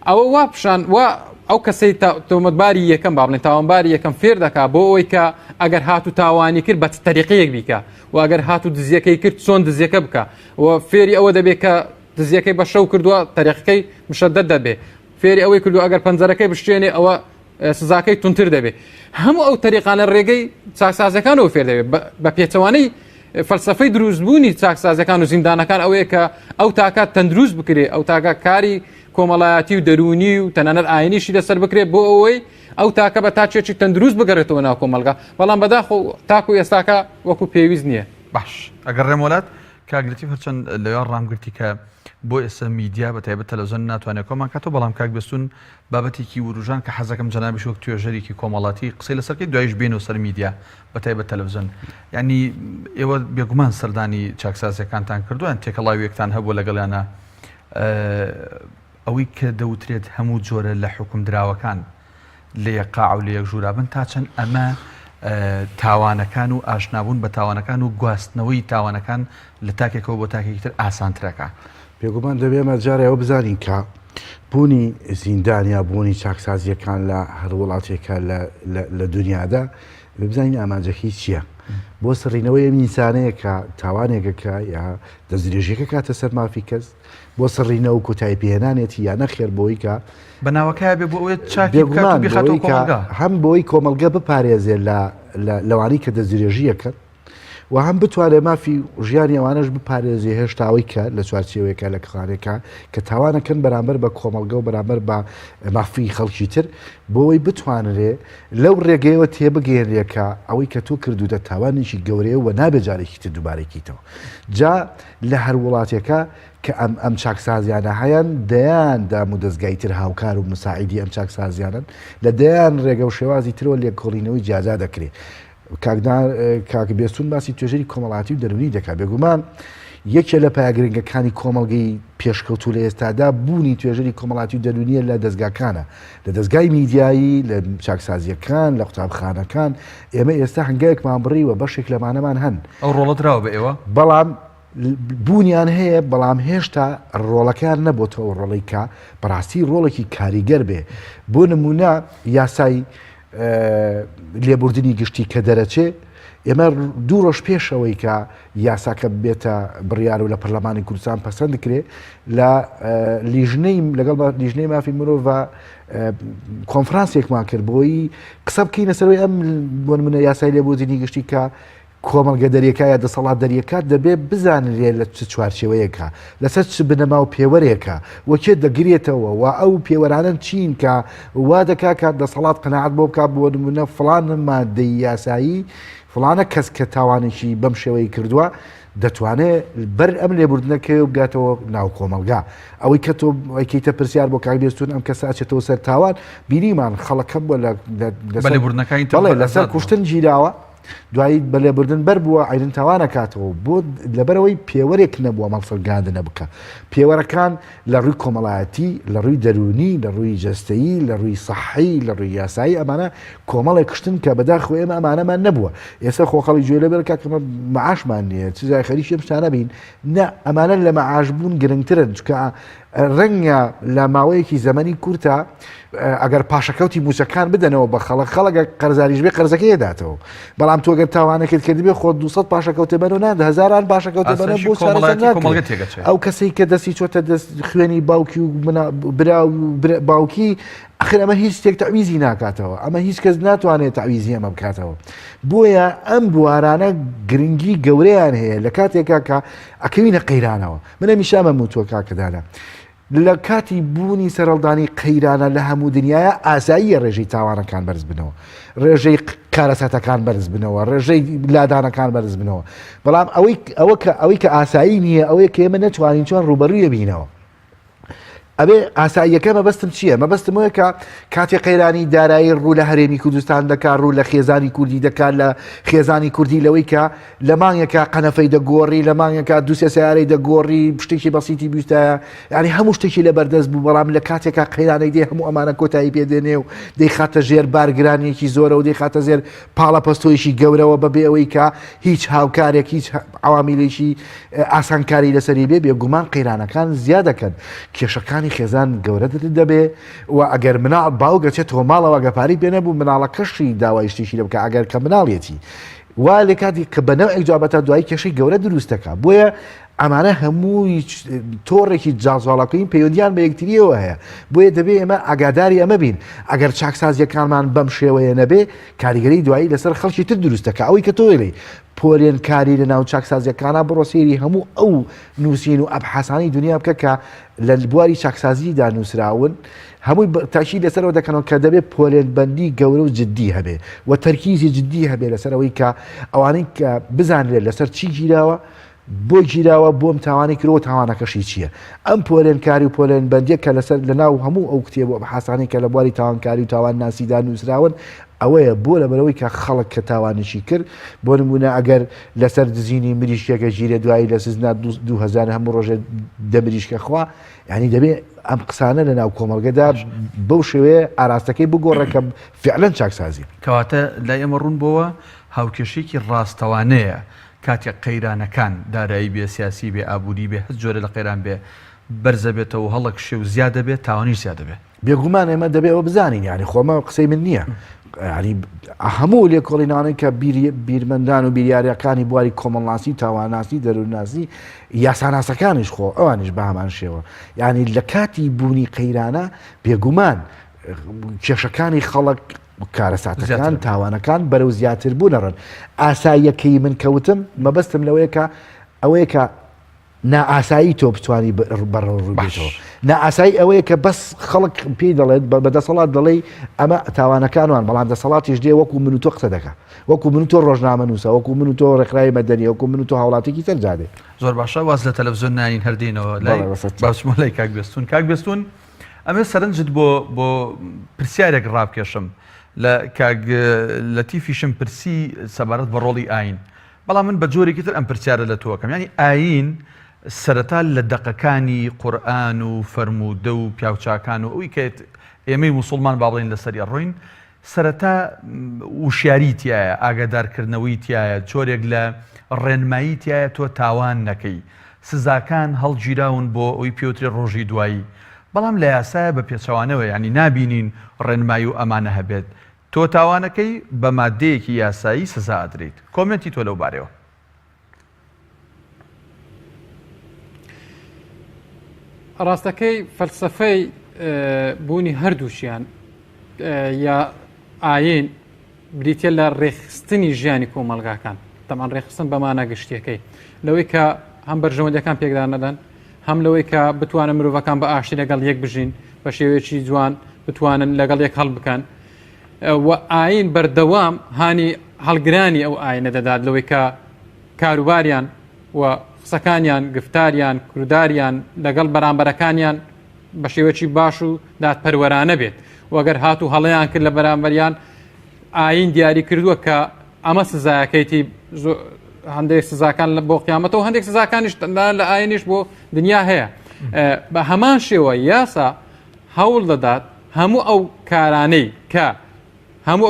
ئەوە وا پیشان ئەو کەسەی تۆمەتباری یەکەم با بڵێن تاوانباری یەکەم فێر دەکات بۆ ئەوەی کە ئەگەر هاتو تاوانی کرد بە تەریقەیەک بیکە و ئەگەر هاتو دزیەکەی کرد چۆن دزیەکە بکە و فێری ئەوە دەبێت کە دزیەکەی بە شەو کردووە تەریقەکەی مشدد دەبێت فێری ئەوەی کردو ئەگەر پەنجەرەکەی بشتێنێ ئەوە سزاکەی تونتر دەبێت هەموو ئەو تەریقانە ڕێگەی چاکسازەکانەوە فێر دەبێت بە پێچەوانەی فەلسەفەی دروستبوونی چاکسازەکان و زیندانەکان ئەوەیە کە ئەو تاکات تەندروست بکرێت ئەو تاکە کاری کۆمەڵایەتی و دەرونی و تەنانەت ئاینیشی لەسەر بکرێت بۆ ئەوەی ئەو تاکە بە تاچێکی تەندروست بگەڕێتەوە ناو کۆمەلگا بەڵام بەداخۆ تاکو ئێستاکە وەکو پێویست نییە باش ئەگەر ڕێمۆلات کاگرێتی هەرچەند لەوێ ڕامگرتی کە بۆ ئێستا میدیا بە تایبەت تەلەڤیزیۆن ناتوانێت کۆمان کاتەوە بەڵام کاک بێستون بابەتێکی وروژان کە حەزەکەم جەنابی شۆک توێژەرێکی کۆمەڵاتی قسەی لەسەرکەی دوایش بێنەوە سەر میدیا بە تایبەت تەلەڤیزیۆن یعنی ئێوە بێگومان سەردانی چاکسازیەکانتان کردووان تێکەڵاویەکتان هەبوو لەگەڵیانە ئەوەی کە دەوترێت هەموو جۆرە لە حکوم دراوەکان لە یەقاع و لە یەک ژوورابن تا چەند ئەمە تاوانەکان و ئاشنابوون بە تاوانەکان و گواستنەوەی تاوانەکان لە تاکێکەوە بۆ تاکێکی تر ئاسانترەکە. پێگومان دەبێمە جارێەوە بزانین کە بوونی زیندانیا بوونی چاکسازیەکان لە هەر وڵاتێکە لە دنیادا بزانین ئامانجەکەی چییە؟ بۆ سڕینەوەی ئەم ئینسانەیە کە تاوانێکەکە یا دەستدرێژیەکە کاتە سەر مافی کەس بۆ سڕینەوە کۆتایی پێهێنانێتی یا نەخێر بۆی کە بەناوەکە بێ بۆ ئەوێ چاکی بکات و بخاتەوە کۆمەلگا. هەم بۆی کۆمەلگە بپارێزێت لەوانی کە دەستدرێژیەکەن و هەم بتوانێت مافی ژیانی ئەوانش بپارێزی هێشتاوەی کە لە چوارچێوەیەکە لە کخانێکە کە تاوانەکەن بەرامبەر بە کۆمەلگە و بەرامبەر بە مافی خەڵکی تر بۆەوەی بتوانرێ لەو ڕێگەیەوە تێبگەێنرێکە ئەوەی کە تۆ کردوتە تاوانێکی گەورەیە و نابێ جارێکی تر دووبارێکیتەوە. جا لە هەر وڵاتێکە کە ئەم چاکسازیانە هەیەن دەیان دام و دەستگای تر هاوکار و مساعیدی ئەم چاکسازیانن لە دەیان ڕێگە و شێوازی ترەوە لێکۆڵینەوەی جیاجا دەکرێت. کاک بێستون باسی توێژەری کۆمەڵاتی و دەرونی دەکات. بێگومان یەکێ لە پایگرنگەکانی کۆمەڵگەی پێشکەوتو لە ئێستادا بوونی توێژەری کۆمەڵاتی و دەرونیە لە دەستگاکانە، لە دەستگای میدیایی، لە چاکسازیەکان، لە قوتابخانەکان. ئێمە ئێستا هەنگایەکمان بڕیوە بەشێک لەمانەمان هەن. ئەو ڕۆڵە درراوە بە ئێوە بەڵام بوونیان هەیە، بەڵام هێشتا ڕۆڵەکان نەبووتەوە ڕۆڵی کە بەڕاستی ڕۆڵێکی کاریگەر بێ. بۆ نمونە یاسای لێبوردنی گشتی کە دەرەچێ ئێمە 2 ڕۆژ پێشەوەی کە یاساکە بێتە بڕیار و لە پەرلەمانی کوردستان پەسەند دەکرێت لە لەگەڵ لیژنەی مافی مرۆڤ کۆنفرانسێکمان کرد بۆی قسە بکەینە سەرەوەی ئەم بۆ نمونە یاسای لێبوردنی گشتی کە کۆمەڵگە دەریەکە یا دەسەڵات دەریەکات دەبێت بزانرێت لە چ چوارچێوەیەکە لەسەر چ بنەما و پێوەرێکە وەکێ دەگرێتەوە و ئەو پێوەرانە چین کە وا دەکا کات دەسەڵات قەناعەت بۆ بکات بۆ نمونە فڵان مادەی یاسایی فڵانە کەس کە تاوانێکی بەم شێوەی کردووە دەتوانێت بەر ئەم لێبوردنەکە و بگاتەوە ناو کۆمەلگا. ئەوەی کە تۆ ئەیکەیتە پرسیار بۆ کاک بێستون ئەم کەسە ئاچێتەوە سەر تاوان بینیمان خەڵەکە بووە لەسەر کوشتن گیراوە دوایی بەلێبوردن بەر بووە عیرن تاوانە کاتەوە بۆ لەبەرەوەی پێوەرێک نەبووە مەڵسەرگاندنە بکە. پێوەرەکان لە ڕووی کۆمەڵایەتی، لە ڕووی دەرونی، لە ڕووی جەستەیی، لە ڕووی سەحی، لە ڕووی یاسایی ئەمانە کۆمەڵێک کشتن کە بەداخۆ ئێمە ئەمانەمان نەبووە. ئێستا خۆخەڵی گوێ لەبەر کاکەمە مەعاشمان نییە چیزای خەریکی ئەم شتانە بین نە ئەمانە لە مەعاش بوون گرنگترن چکە ڕەنگە لە ماوەیەکی زەمەنی کورتە ئەگەر پاشەکەوتی موچەکان بدەنەوە بە خەڵەکە قەرزاریش بێ قەرزەکەی دێداتەوە. بەڵام تۆ گەر تاوانەکەت کردبێ خۆ 200 پاشەکەوتە بەن و نادە هزاران پاشەکەوتە بەنە بۆ ئەو کەسەی کە دەستی چۆتە دەست خوێنی باوکی و برا و باوکی ئەخر ئەمە هیچ شتێک تەعویزی ناکاتەوە، ئەمە هیچ کەس ناتوانێت تەعویزی ئەمە بکاتەوە. بۆیە ئەم بوارانە گرنگی گەورەیان هەیە لە کاتێکا کە ئەکەوینە قەیرانەوە. منە میشامە موتووە کاکەدانە لە کاتی بوونی سەرەڵدانی قەیرانە لە هەموو دنیاە ئاساییە ڕێژەی تاوانەکان بەرز بنەوە، ڕێژەی کارەسەتەکان بەرز بنەوە، ڕێژەی لادانەکان بەرز بنەوە. بەڵام ئەوەی کە ئاسایی نییە ئەوەیە کە ئێمە نەتوانین چۆن ڕوبەڕوویە بینەوە. ئەبێ ئاساییەکە مەبەستم چییە؟ مەبەستمەوەی کە کاتی قەیرانی دارایی ڕوو لە هەرێمی کوردستان دەکات، ڕوو لە خێزانی کوردی دەکات، لە خێزانی کوردی لەوەی کە لە مانگێکە قەنەفەی دەگۆڕی، لە مانگێکە دووسێ سیارەی دەگۆڕی، شتێکی بەسیتی بیستایە، یعنی هەموو شتێکی لە بەردەست بوو. بەڵام لە کاتێکا قەیرانەی دێ هەموو ئەمانە کۆتایی پێدێنێ و دەیخاتە ژێر بارگرانێکی زۆرە و دەیخاتە زێر پاڵە پەستۆیشی گەورەوە بەبێ ئەوەی کە هیچ هاوکارێک هیچ عوامیلێکی ئاسانکاری لەسەری بێ. بێگومان قەیرانەکان زیادەکەن، کێشەکانی خێزان گەورە دەبێ و ئەگەر مناڵ باوگەچێتەوە ماڵەوە گەپاری پێ نەبوو مناڵەکەشی داوای شتێکی لە بکە ئەگەر کە مناڵێتی وا لێ کاتی کە بەنەو ئەجابەتە دوایی کێشەی گەورە دروستەکە. بۆیە ئەمانە هەمووی تۆڕێکی جاازواڵەکەین پەیوەندیان بە یەکتریەوە هەیە. بۆیە دەبێ ئێمە ئاگاداری ئەمە بین ئەگەر چاکسازیەکانمان بەم شێوەیە نەبێ کاریگەری دوایی لەسەر خەڵکی تر دروستەکە. ئەوەی کە تۆڵی پۆلێنکاری لە ناو چاکسازیەکانە بڕۆسەیری هەموو ئەو نووسین و ئەبحاسانی دنیا بکە کە لە بواری چاکسازیدا نووسراون هەمووی تاکی لەسەرەوە دەکەنەوە کە دەبێت پۆلێنبەندی گەورە و جددی هەبێ و تەرکیزی جددی هەبێ لەسەرەوەی کە ئەوانەی کە بزانرێت لەسەر چی گیراوە بۆ گیراوە بۆم تاوانی کرەوە تاوانەکەشی چییە. ئەم پۆلێنکاری و پۆلێنبەندیە کە لەسەر لە ناو هەموو ئەو کتێب و حسانی کە لە بواری تاوانکاری و تاوان ناسیدا نووسراون ئەوەیە بۆ لە بەرەوەی کە خەڵک کە تاوانشی کرد بۆ نمونە ئەگەر لەسەر دزینی مریشکێکە ژیرە دوایی لە سزنا 2000 هەموو ڕۆژێ دەمریشکە خوا یعنی دەبێت ئەم قسانە لە ناو کۆمەڵگەدا بەو شێوەیە ئاراستەکەی بگۆڕێکە فعلەن چاکسازی کەواتە لای ئێمە ڕوون بۆەوە هاوکێشێکی ڕاستەوانەیە کاتێک قەیرانەکان دارایی بێ سیاسی بێ ئابووری بێ هەست جۆرە لە قەیران بێ بەرزە بێتەوە هەڵک شێو زیادە بێت تاوانی زیادە بێت بێگومان ئێمە دەبێت ئەوە بزانین یعنی خۆمە قسەی من نییە ینی هەموو لێکۆڵینانەی کە بیرمەندان و بیریاریەکانی بواری کۆمەڵناسی تاوانناسی دەرونناسی یاساناسەکانیش خۆ ئەوانیش بە هەمان شێوە یعنی لە کاتی بوونی قەیرانە بێگومان کێشەکانی خەڵک کارەساتەکان تاوانەکان بەرەو زیاتر بوونەڕن ئاساییەکەی من کەوتم مەبەستم لەوەیە ئەوەیە کە نائاسایی تۆ بتوانی بەڕڕووبێتەوە نائاسایی ئەوەیە کە بەس خەڵک پێی دەڵێت بەدەسەڵات دەڵێ ئەمە تاوانەکانوان بەڵام دەسەڵاتیش دێ وەکو من و تۆ قسە دەکە وەکو من و تۆ ڕۆژنامە نووسە وەکو من و تۆ ڕێکخراوی مەدەنی وەکو من و تۆ هاوڵاتێکی تر جادێ زۆر باشە واز لە تەلەڤیزیۆن ناین هەردینەوە باشمە لای کاک بێستون ئەمێ سەرنجت بۆ پرسیارێک ڕابکێشم لە تیفیشم پرسی سەبارەت بە ڕۆڵی ئاین بەڵام من بە جۆرێکی تر ئەم پرسیارە لە تۆکەم ینی ئاین سەرەتا لە دەقەکانی قورئان و فەرموودە و پیاوچاکان و ئەوی کە ئێمەی موسڵمان با بڵێن لەسەری ڕۆین سەرەتا وشیاری تایە ئاگادارکردنەوەی تایە جۆرێک لە ڕێنمایی تایە تۆ تاوان نەکەی سزاکان هەڵگیراون بۆ ئەوی پێوترێ ڕۆژی دوایی بەڵام لە یاسایە بە پێچەوانەوە ینی نابینین ڕێنمایی و ئەمانە هەبێت تۆ تاوانەکەی بە مادەیەکی یاسایی سزا ئەدرێت کۆمنتی تۆ لەو بارەوە ڕاستەکەی فەلسەفەی بوونی هەردووشیان یا ئاین بریتە لە ڕێخستنی ژیانی کۆمەڵگاکان تەمان ڕێخستن بەمانە گشتیەکەی لەوەی کە هەم بەرژەوەندەکان پێکدان نەدەن هەم لەوەی کە بتوانن مرۆڤەکان بە ئاشتی لەگەڵ یەک بژین بە شێوەیەکی جوان بتوانن لەگەڵ یەک هەڵ بکەن و ئاین بەردەوام هانی هەڵگرانی ئەو ئاینە دەدات لەوەی کە کاروباریان و قسەکانیان گفتاریان کورداریان لەگەڵ بەرامبەرەکانیان بە شێوەیەکی باش و دادپەروەرانە بێت وەگەر هات و هەڵەیان کرد لە بەرامبەریان ئاین دیاری کردووە کە ئەمە سزایەکەیتی هەندێک سزاکان بۆ قیامەتەوە هەندێک سزاکانیش لە ئاینیش بۆ دنیا هەیە بە هەمان شێوە یاسا هەوڵ دەدات هەموو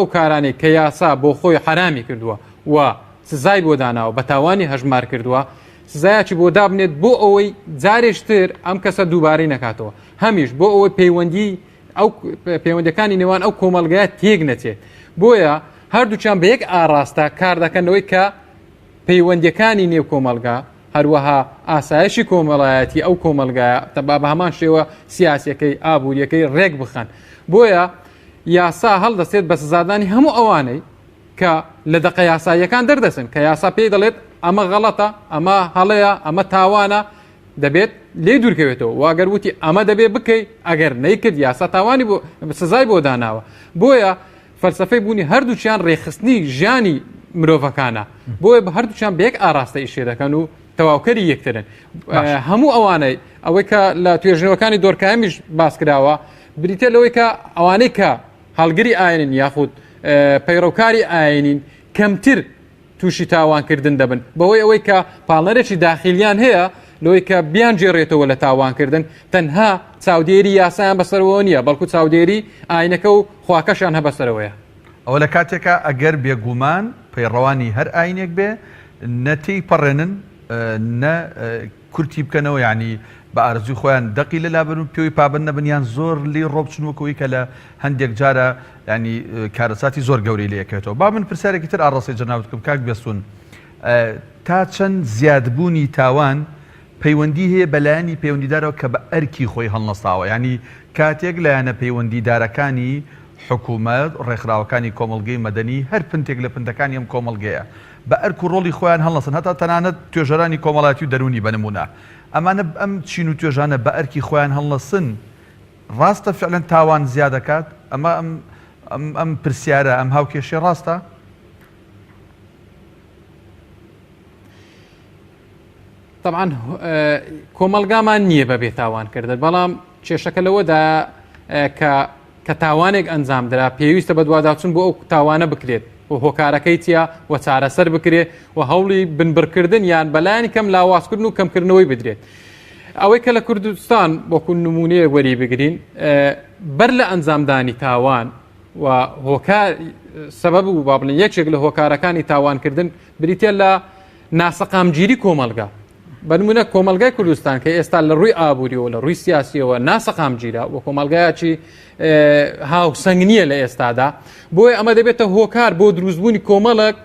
ئەو کارانەی کە یاسا بۆ خۆی حرامی کردووە و سزای بۆ داناوە بە تاوانی هەژمار کردووە سزایەکی بۆ دابنێت بۆ ئەوەی جارێشتر ئەم کەسە دووبارەی نەکاتەوە هەمیش بۆ ئەوەی پەیوەندیەکانی نێوان ئەو کۆمەڵگایە تێک نەچێت بۆیە هەردووچیان بە یەک ئاڕاستە کار دەکەنەوەی کە پەیوەندیەکانی نێو کۆمەلگا هەروەها ئاسایشی کۆمەڵایەتی ئەو کۆمەلگایە تەبا بە هەمان شێوە سیاسەکەی ئابوووریەکەی ڕێک بخەن بۆیە یاسا هەڵدەستێت بە سزادانی هەموو ئەوانەی کە لە دەقە یاساییەکان دەردەچن کە یاسا پێی دەڵێت ئەمە غەڵەتە ئەمە هەڵەیە ئەمە تاوانە دەبێت لێ دوورکەوێتەوە واگەر وتی ئەمە دەبێت بکەیت ئەگەر نەیکرد یاسا تاوانی بۆ سزای بۆ داناوە بۆیە فەلسەفەی بوونی هەردووچیان ڕێخستنی ژیانی مرۆڤەکانە بۆیە بە هەردووچیان بە یەک ئاڕاستە ئیشێ دەکەن و تەواوکەری یەکترن هەموو ئەوانەی ئەوەی کە لە توێژنەوەکانی دۆرکایمیش باس کراوە بریتە لەوەی کە ئەوانەی کە هەڵگری ئاینین یاخود پەیڕەوکاری ئاینین کەمتر تووشی تاوانکردن دەبن بەوەی ئەوەی کە پاڵنەرێکی داخلیان هەیە لەوەی کە بیان جێڕێتەوە لە تاوانکردن تەنها چاودێری یاسایان بەسەرەوە نییە بەڵکو چاودێری ئاینەکە و خواکەشان هەبەسەرەوەیە ئەوە لە کاتێکە ئەگەر بێگومان پەیڕەوانی هەر ئاینێک بێ نەتێی پەڕێنن نە کورتی بکەنەوە یعنی بە ئارزوی خۆیان دەقی لە لابن و پێوی پابند نەبنیان زۆر لی ڕۆبچنوەکەوەی کە لە هەندێک جارە ینی کارەساتی زۆر گەورەی لەکەوێتەوە با من پرسیارێکی تر ئاڕاستی جەناوت بکەم کاک بێستون تا چەند زیادبوونی تاوان پەیوەندی هەیە بەلایانی پەیوەندیدارەوە کە بە ئەرکی خۆی هەڵنەستاوە ینی کاتێک لایەنە پەیوەندیدارەکانی حکوومەت ڕێکخراوەکانی کۆمەڵگەی مەدەنی هەر پنتێک لە پنتەکانی ئەم کۆمەڵگەیە بە ئەرک و ڕۆڵی خۆیان هەڵنەسن هەتا تەنانەت توێژەرانی کۆمەڵاتی و دەرونی بنمونە ئەمانە ئەم چین و توێژانە بە ئەرکی خۆیان هەڵنەسن ڕاستە فعلەن تاوان زیاد دەکات ئەمە ئەم پرسیارە ئەم هاوکێشی ڕاستە طبعاً کۆمەلگامان نییە بە بێتاوانکردن بەڵام کێشەکە لەوەدا کە تاوانێک ئەنجام درا پێویستە بە دوواداچون بۆ ئەو تاوانە بکرێت و هۆکارەکەی چیا و چارەسەر بکرێت و هەوڵی بنبرکردن یان بەلایانی کەم لاوازکردن و کەمکردنەوەی بدرێت ئەوەی کە لە کوردستان وەکو نمونەیە وەری بگرین بەر لە ئەنجامدانی تاوان و هۆکار سەبەب و با بڵێن یەکێک لە هۆکارەکانی تاوانکردن بریتە لە ناسەقامگیری کۆمەلگا بەنمونە کۆمەلگای کوردستان کە ئێستا لە ڕووی ئابووریەوە لە ڕووی سیاسیەوە ناسەقامگیرە و کۆمەلگایەکی هاوسەنگنیە لە ئێستادا بۆیە ئەمە دەبێتە هۆکار بۆ دروستبوونی کۆمەڵک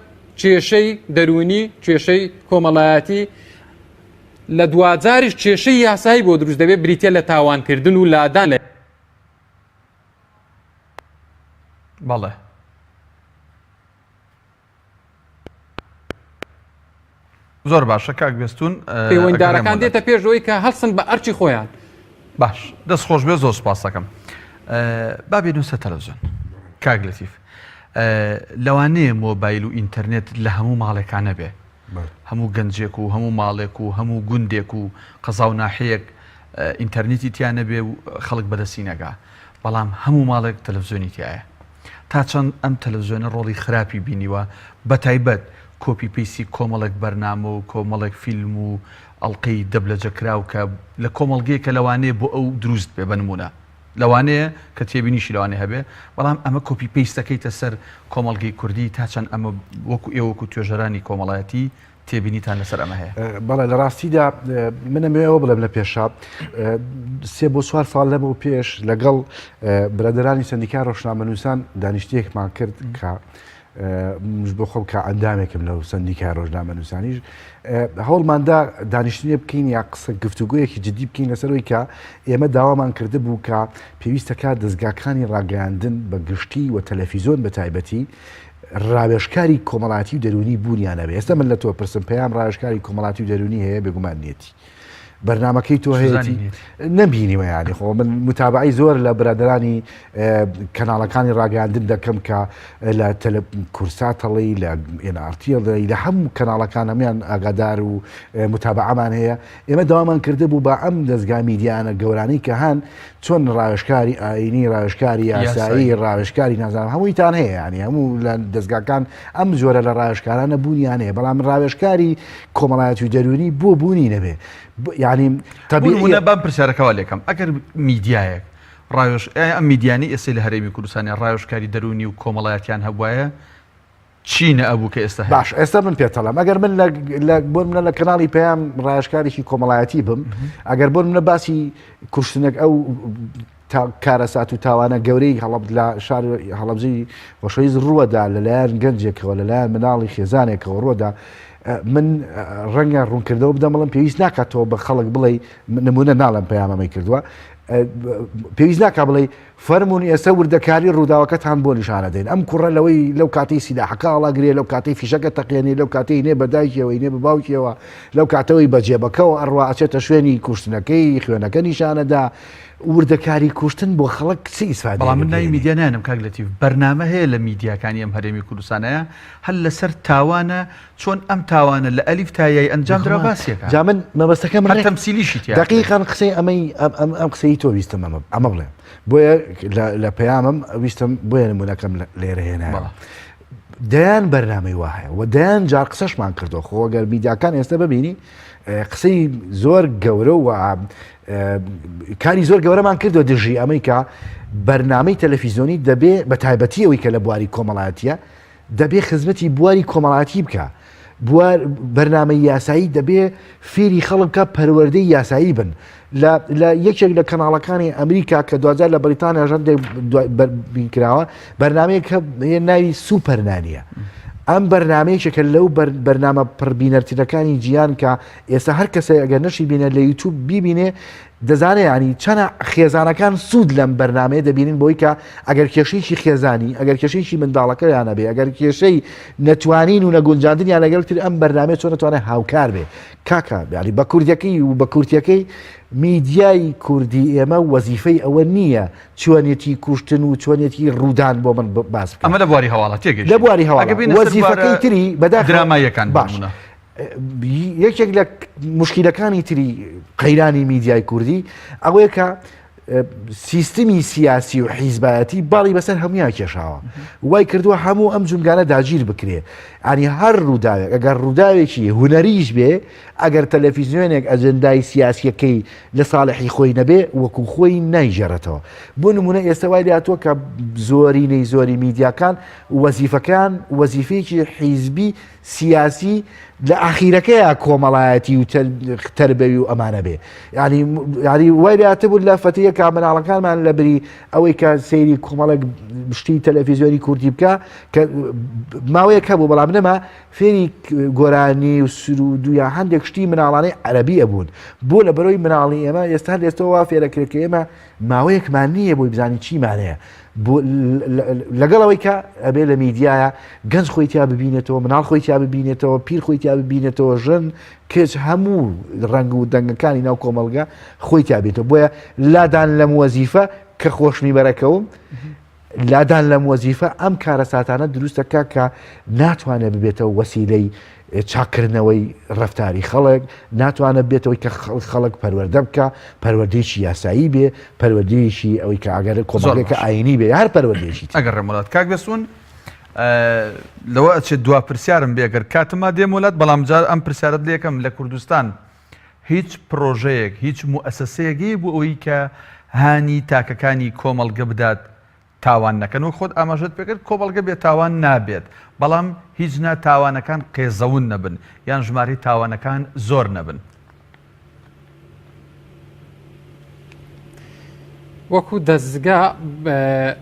کێشەی دەرونی کێشەی کۆمەڵایەتی لە دوجاریش کێشەی یاسایی بۆ دروست دەبێت بریتە لە تاوانکردن و لادان لە بەڵێ زۆر باشە کاک بێستون پەیوەنددارەکان دێتە پێشەوەی کە هەڵسن بە ئەرچی خۆیان باش دەست خۆش بێ زۆر سپاس دەکەم با بێنە سەر تەلەڤیزۆن کاک لەتیف لەوانەیە مۆبایل و ئینتەرنێت لە هەموو ماڵێکانە بێ هەموو گەنجێک و هەموو ماڵێک و هەموو گوندێک و قەزا و ناحەیەک ئینتەرنێتی تیانە بێ و خەڵک بەدەستی نەگا بەڵام هەموو ماڵێک تەلەڤیزۆنی تایە تا چەند ئەم تەلەڤیزۆنە ڕۆڵی خراپی بینیوە بەتایبەت کۆپی پێیسی کۆمەڵێک بەرنامە و کۆمەڵێک فیلم و ئەڵلقەی دەبلەجەکراو کە لە کۆمەڵگەیە کە لەوانەیە بۆ ئەو دروست بێ بنمونە لەوانەیە کە تێبینیشی لەوانێ هەبێ بەڵام ئەمە کۆپی پێیستەکەیتە سەر کۆمەڵگەی کوردی تا چەند ئەمە وەکو ئێوەکو توێژەرانی کۆمەڵایەتی تێبینیتان لەسەر ئەمە هەیە بەڵێ لە ڕاستیدا منەوە بڵێم لە پێشاب سێ بۆ سوار ساڵ لەمە و پێش لەگەڵ برادرانی سندیکای ڕۆژنامەنووسان دانیشتەیەکمان کرد کە بۆ خۆم کە ئەندامێکم لەو سندیکای ڕۆژنامەنووسانیش هەوڵماندا دانیشتنیە بکەین یا قسە گفتوگویەکی جدی بکەین لەسەرەوەی کە ئێمە داوامان کرده بوو کە پێویستەکە دەستگاکانی ڕاگەیاندن بە گشتی و تەلەڤیزۆن بە تایبەتی ڕاوێژکاری کۆمەڵاتی و دەرونی بوونیانە بێ ئێستا من لە تۆ پرسم پێیان ڕاوێژکاری کۆمەڵاتی و دەرونی هەیە بێگومان نیەتی بەرنمەکەی تۆ هەیەی نەبینیوە ینی خۆ من متابعی زۆر لە برادرانی کەناڵەکانی ڕاگەاندن دەکەم کە لە کورساتەڵی لە ئێنارتیڵی لە هەموو کەناڵەکان هەمیان ئاگادار و متابعەمان هەیە ئێمە داوامان کرده بوو بە ئەم دەستگا میدیانە گەورانەی کە هەن چۆن ڕاوێژکاری ئاینی ڕاوێژکاری یاسایی ڕاوێژکاری نازانم هەموویتان هەیە ینی هەموو لە دەستگاکان ئەم جۆرە لە ڕاوێژکارانە بوونیان هەیە بەڵام ڕاوێژکاری کۆمەڵایەتی و دەرونی بۆ بوونی نەبێ ینی تەبیونە بام پرسیارەکەەوە لێکم ئەگەر میدیایەک ڕاوێژ ئەم میدیانی ئێستا لە هەرێمی کوردستانی ڕاوێژکاری دەرونی و کۆمەڵایەتیان هەبوایە چینە ئەبوو کە ئێستا باش ئێستا من پێتەڵام ئەگەر من بۆ منە لە کەناڵی پێیان ڕاوێژکارێکی کۆمەڵایەتی بم ئەگەر بۆ منە باسی کوشتنێک ئەو کارەسات و تاوانە گەورەی لە شار هەڵەبجەی خۆشەویست ڕووەدا لەلایەن گەنجێکەوە لەلایەن مناڵی خێزانێکەوە ڕووەدا من ڕەنگە ڕوونکردەوە بدەم بڵم پێویست ناکاتەوە بە خەڵک بڵێ نمونە ناڵم پەیامەمەی کردووە پێویست ناکە بڵێ فەرمونی ئێستا وردەکاری ڕووداوەکەتان بۆ نیشانە دێن ئەم کوڕە لەوەی لەو کاتەی سیلاحەکە ئاڵاگرێ لەو کاتەی فیشەکە تەقێنێ لەو کاتەی نێ بەدایکەوەی نێ بە باوکیەوە لەو کاتەوەی بەجێبەکەەوە ئەڕوا ئەچێتە شوێنی کوشتنەکەی خوێنەکە نیشانەدا وردەکاری کوشتن بۆ خەڵک چی ئیسفادە بەڵام من ناوی میدیا نانم کاک لەتیف بەرنامە هەیە لە میدیاکانی ئەم هەرێمی کوردستانەیە هەل لەسەر تاوانە چۆن ئەم تاوانە لە ئەلیف تا یای ئەنجام درا باسیەکە جا من مەبەستەکەم تەمسیلیشی تیا دقیقاً قسەی ئەم قسەی تۆ ویستم ئەمە بڵێم بۆیە لە پەیامم ویستم بۆیە نمونەکەم لێرە هێنایە دەیان بەرنامەی وایە و دەیان جار قسەشمان کردو خۆگەر میدیاکان ئێستا ببینی قسەی زۆر گەورە و کاری زۆر گەورەمان کردو دژی ئەمریکا بەرنامەی تەلەڤیزۆنی دەبێ بە تایبەتی ئەوەی کە لە بواری کۆمەڵایەتیە دەبێ خزمەتی بواری کۆمەڵایەتی بکە بەرنامەی یاسایی دەبێ فێری خەڵکە پەروەردەی یاسایی بن لە یەکێک لە کەناڵەکانی ئەمریکا کە دوجار لە بەریتانیا ژەن بینکراوە بەرنامەیەکە ناوی سوپەرنانیە ئەم بەرنمەیەکێکە لەو بەرنامە پڕبینەرتیەکانی گیان کە ئێستا هەر کەسە ئەگەر نەشی بینە لە یوتیوب بیبینێ دەزانێت ینی چەنە خێزانەکان سوود لەم بەرنمەیە دەبینین بۆی کە ئەگەر کێشەیەکی خێزانی ئەگەر کێشەیەکی منداڵەکەیانە بێ ئەگەر کێشەی نەتوانین و نەگونجاندنیان لەگەڵتر ئەم بەرنمەیە چۆن نتوانێت هاوکار بێ کاکە ینی بە کوردەکەی و بە کورتیەکەی میدیای کوردی ئێمە وەزیفەی ئەوە نییە چۆنێتی کوشتن و چۆنێتی ڕوودان بۆ من باس ئەمە لە بواری هەواڵەتێک لە بواری هەواڵ وەزیفەکەی تری بەداخ درامایەکان باش یەکێک لە مشکلەکانی تری قەیرانی میدیای کوردی ئەوەیە کە سیستمی سیاسی و حیزبایەتی باڵی بەسەر هەمویان کێشاوە وای کردووە هەموو ئەم جونگانە داگیر بکرێ ئەنی هەر ڕووداوێک ئەگەر ڕووداوێکی هوەریش بێ ئەگەر تەلەڤیزیۆنێک ئەجەندای سیاسیەکەی لە ساڵحی خۆی نەبێ وەکو خۆی نایژێڕێتەوە بۆ نمونە ئێستا وای لاتوە کە زۆری میدیاکان وەزیفەکان وەزیفەیەکی حیزبی سیاسی لە ئاخیرەکەیە کۆمەڵایەتی و تەربەوی و ئەمانە بێ ینی وای لاتە بوو لە فەتەیە کا مناڵەکانمان لە بری ئەوەی کە سەیری کۆمەڵک شتی تەلەڤیزیۆنی کوردی بکە کە ماوەیەک هەبوو بەڵام نەما فێری گۆرانی و سرود و یا هەندێک شتی مناڵانەی عەرەبی ئەبوون بۆ لە بەرەوەی مناڵی ئێمە ئێستا لێستەوە فێرەکرێکە ئێمە ماوەیەکمان نییە بۆی بزانین چیمانەیە لەگەڵەوەی کە ئەبێ لە میدیایە گەنج خۆی تیا ببینێتەوە مناڵ خۆی تیا ببینێتەوە پیر خۆی تیا ببینێتەوە ژن کەس هەموو ڕەنگ و دەنگەکانی ناو کۆمەلگا خۆی تیا بێتەوە بۆیە لادان لەم وەزیفە کە خۆشمی بەرەکەوم لادان لەم وەزیفە ئەم کارە ساتانە دروستەکە کە ناتوانێت ببێتەوە وەسیلەی چاکردنەوەی ڕەفتاری خەڵک ناتوانێت بێتەوەی کە خەڵک پەروەردە بکە پەروەردەیەکی یاسایی بێ پەروەردەیەکی ئەوەی کە ئەگەر کۆمەڵێکە ئاینی بێ هەر پەروەردەیەکی ئەگەر ڕێمەڵات کاک بەسوون لەوە ئەچێت دوا پرسیارم بێ ئەگەر کاتما دێم وڵات بەڵام جار ئەم پرسیارت لێکم لە کوردستان هیچ پرۆژەیەک هیچ موئەسسەیەکی بوو ئەوەی کە هانی تاکەکانی کۆمەڵگە بدات تاوان نەکەن و خۆت ئاماژەت پێکرد کۆمەڵگە بێت تاوان نابێت بەڵام هیچ تاوانەکان قێزەون نەبن یان ژماری تاوانەکان زۆر نەبن وەکو دەستگا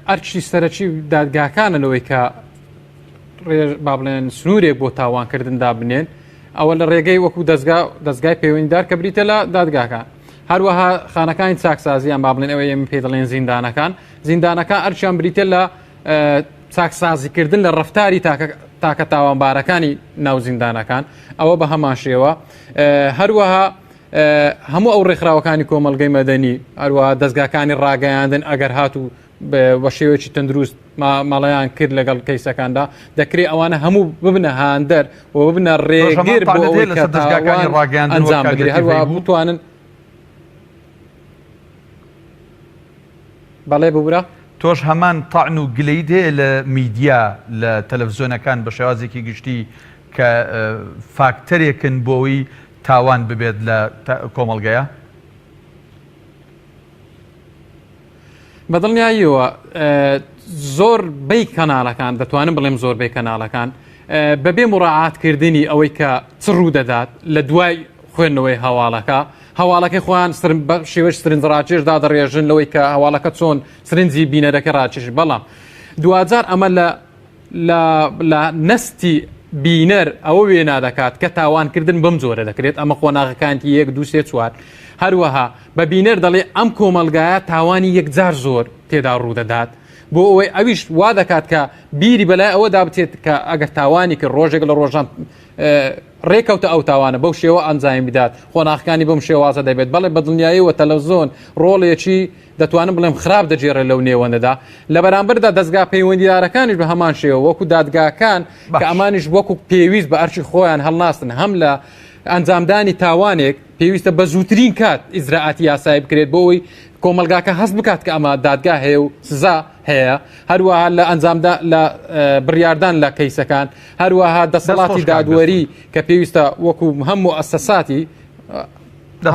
ئەرچی سەرەکی دادگاکانەوەی کە با بڵێن سنوورێک بۆ تاوانکردندا بنێن ئەوە لە ڕێگەی وەکو دەستگای پەیوەندیدار کە بریتە لە دادگاکان هەروەها خانەکانی چاکسازیان با بڵێن ئەوە ئێمە پێ دەڵێن زیندانەکان ئەرچیان بریتە لە چاکسازیکردن لە ڕەفتاری تاکە تاوانبارەکانی ناو زیندانەکان ئەوە بە هەمان شێوە هەروەها هەموو ئەو ڕێکخراوەکانی کۆمەلگەی مەدەنی هەروەها دەستگاکانی ڕاگەیاندن ئەگەر هاتوو بە شێوەیەکی تەندروست ماڵەیان کرد لەگەڵ کەیسەکاندا دەکرێت ئەوانە هەموو ببنە هاندەر و ببنە ڕێگیر بۆ ئەوەی کە تاوان ئەنجام بدرێت هەروەها بتوانن بەڵێ ببورە تۆش هەمان تاعن و گلەی دێ لە میدیا لە تەلەڤیزیۆنەکان بە شێوازێکی گشتی کە فاکتەرێکن بۆەوەی تاوان ببێت لە کۆمەڵگەیە بەدڵنیاییەوە زۆر بەی کەناڵەکان دەتوانم بڵێم زۆر بەی کەناڵەکان بەبێ مڕاعاتکردنی ئەوەی کە چ ڕوو دەدات لە دوای خوێندنەوەی هەواڵەکەی خۆیان شێوەش سرنج ڕاکێش دادەڕێژن لەوەی کە هەواڵەکە چۆن سرنجی بینەرەکە ڕاکێش بەڵام دوجار ئەمە لە نستی بینەر ئەوە وێنا دەکات کە تاوانکردن بەم جۆرە دەکرێت ئەمە قۆناغەکانی 1 2 3 4 هەروەها بە بینەر دەڵێ ئەم کۆمەلگایە تاوانی یەکجار زۆر تێدا ڕوودەدات بۆ ئەوەی ئەویش وا دەکات کە بیری بەلای ئەوە دابچێت کە ئەگەر تاوانی کرد ڕۆژێک لە ڕۆژان ڕێکەوتە ئەو تاوانە بەو شێوە ئەنجام بدات خۆناغەکانی بەم شێوازە دەبێت بەڵێ بە دڵنیاییەوە تەلەڤیزۆن ڕۆڵێکی دەتوانم بڵێم خراپ دەجێڕێت لەو نێوەندەدا لە بەرامبەردا دەستگا پەیوەندیدارەکانیش بە هەمان شێوە وەکو دادگاکان کە ئەمانیش وەکو پێویست بە ئەرچی خۆیان هەڵناستن هەم لە ئەنجامدانی تاوانێک پێویستە بە زووترین کات ئیزراعاتی یاسایی بکرێت بۆ ئەوەی کۆمەلگاکە هەست بکات کە ئەمە دادگا هەیە و سزا هەیە هەروەها لە ئەنجامدا لە بڕیاردان لە کەیسەکان هەروەها دەسەڵاتی دادوەری کە پێویستە وەکو هەموو ئەسەساتی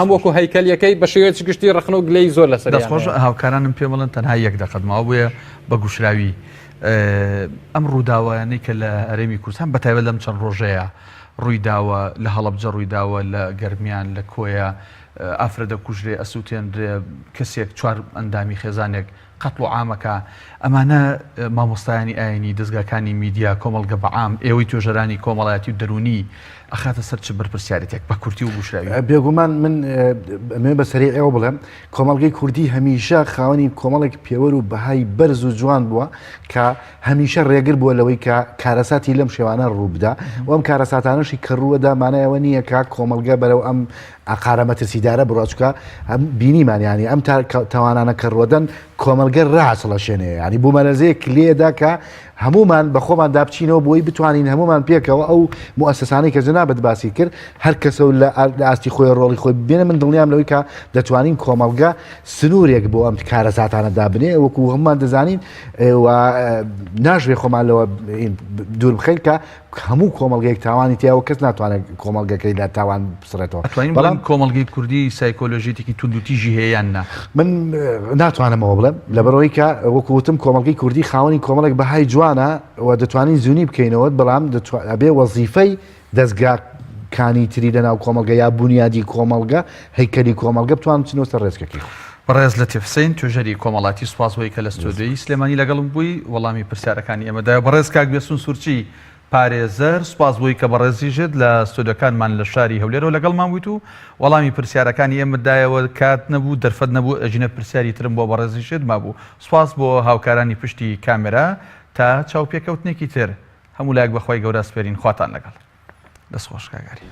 هەم وەکو هەیکەلیەکەی بە شێوەیەکی گشتی ڕخنە و گلەی زۆر لەسەر دەستخۆش هاوکارانم پێ بڵێن تەنها یەک دەقەتمەوە بووە بە گوشراوی ئەم ڕووداوانەی کە لە هەرێمی کوردستان بەتایبەت لەم چەند ڕۆژەیە ڕوویداوە لە هەڵەبجە ڕوویداوە لە گەرمیان لە کۆیە ئافرەدە کوژرێ ئەسووتێنرێ کەسێک 4 ئەندامی خێزانێک قەتڵ و عامەکە ئەمانە مامۆستایانی ئاینی دەستگاکانی میدیا کۆمەڵگە بەعام ئێوەی توێژەرانی کۆمەڵایەتی و دەرونی ئەخاتە سەر چ بەرپرسیارەتێک بە کورتی و گوشراوی بێگومان من بەسەری ئێوە بڵێم کۆمەڵگەی کوردی هەمیشە خاوەنی کۆمەڵێک پێوەر و بەهای بەرز و جوان بووە کە هەمیشە ڕێگر بووە لەوەی کە کارەساتی لەم شێوانە ڕووبدا و ئەم کارەساتانەشی کە ڕووەدا مانایەوە نییە کە کۆمەڵگە بەرەو ئەم ئاقارە مەترسیدارە بڕۆچکە ئەم بینیمانیانی ئەم تاوانانە کە ڕوەدەن کۆمەلگە ڕاچڵەشێنێ ینی بوومەرەزەیەک لێدا کە هەمومان بە خۆمان دابچینەوە بۆی بتوانین هەمومان پێکەوە ئەو موسسانەی کە جەنابەت باسی کرد هەر کەسە لە ئاستی خۆی ڕۆڵی خۆی بێنە من دڵنیام لەوەی کە دەتوانین کۆمەلگە سنوورێک بۆ ئەم کارە زاتانە دابنێ وەکو هەمومان دەزانین ناژێ خۆمان لەوە دوور بخەین کە هەموو کۆمەلگەیەک تاوانی تیاوە کەس ناتوانێت کۆمەلگەکەی لە تاوان بسڕێتەوە بەڵام کۆمەلگەی کوردی سایکۆلۆژیتێکی توندوتیژی هەیەیان نا من ناتوانمەوە بڵێم لەبەرەوەی کە وەکوتم کۆمەلگەی کوردی خاوەنی کۆمەڵێک بەهای جوانە و دەتوانین زوونی بکەینەوە بەڵام ئەبێ وەزیفەی دەستگاکانی تری لەناو کۆمەلگە یا بنیادی کۆمەلگە هەیکەلی کۆمەلگە بتوان بچینەوە سەر ڕێزگەکەی بەڕێز لە تێفسین توێژەری کۆمەڵاتی سوپاسەوەی کە لە ستۆدیۆی سلێمانی لەگەڵم بووی وەڵامی پرسیارەکانی ئێمەدایە بەڕێز کاک بێسوون سوورچی پارێزەر سوپاس بووی کە بەڕێزیژت لە ستۆدیۆکانمان لە شاری هەولێرەوە لەگەڵمان بوویت و وەڵامی پرسیارەکانی ئێمەدایەوە کات نەبوو دەرفەت نەبوو ئەژینە پرسیاری ترم بۆ بەڕێزیژت مابوو سوپاس بۆ هاوکارانی پشتی کامێرا تا چاوپێکەوتنێکی تر هەموو لایەک بەخوای گەورە سپێرین خواتان لەگەڵ دەستخۆش کاگاری.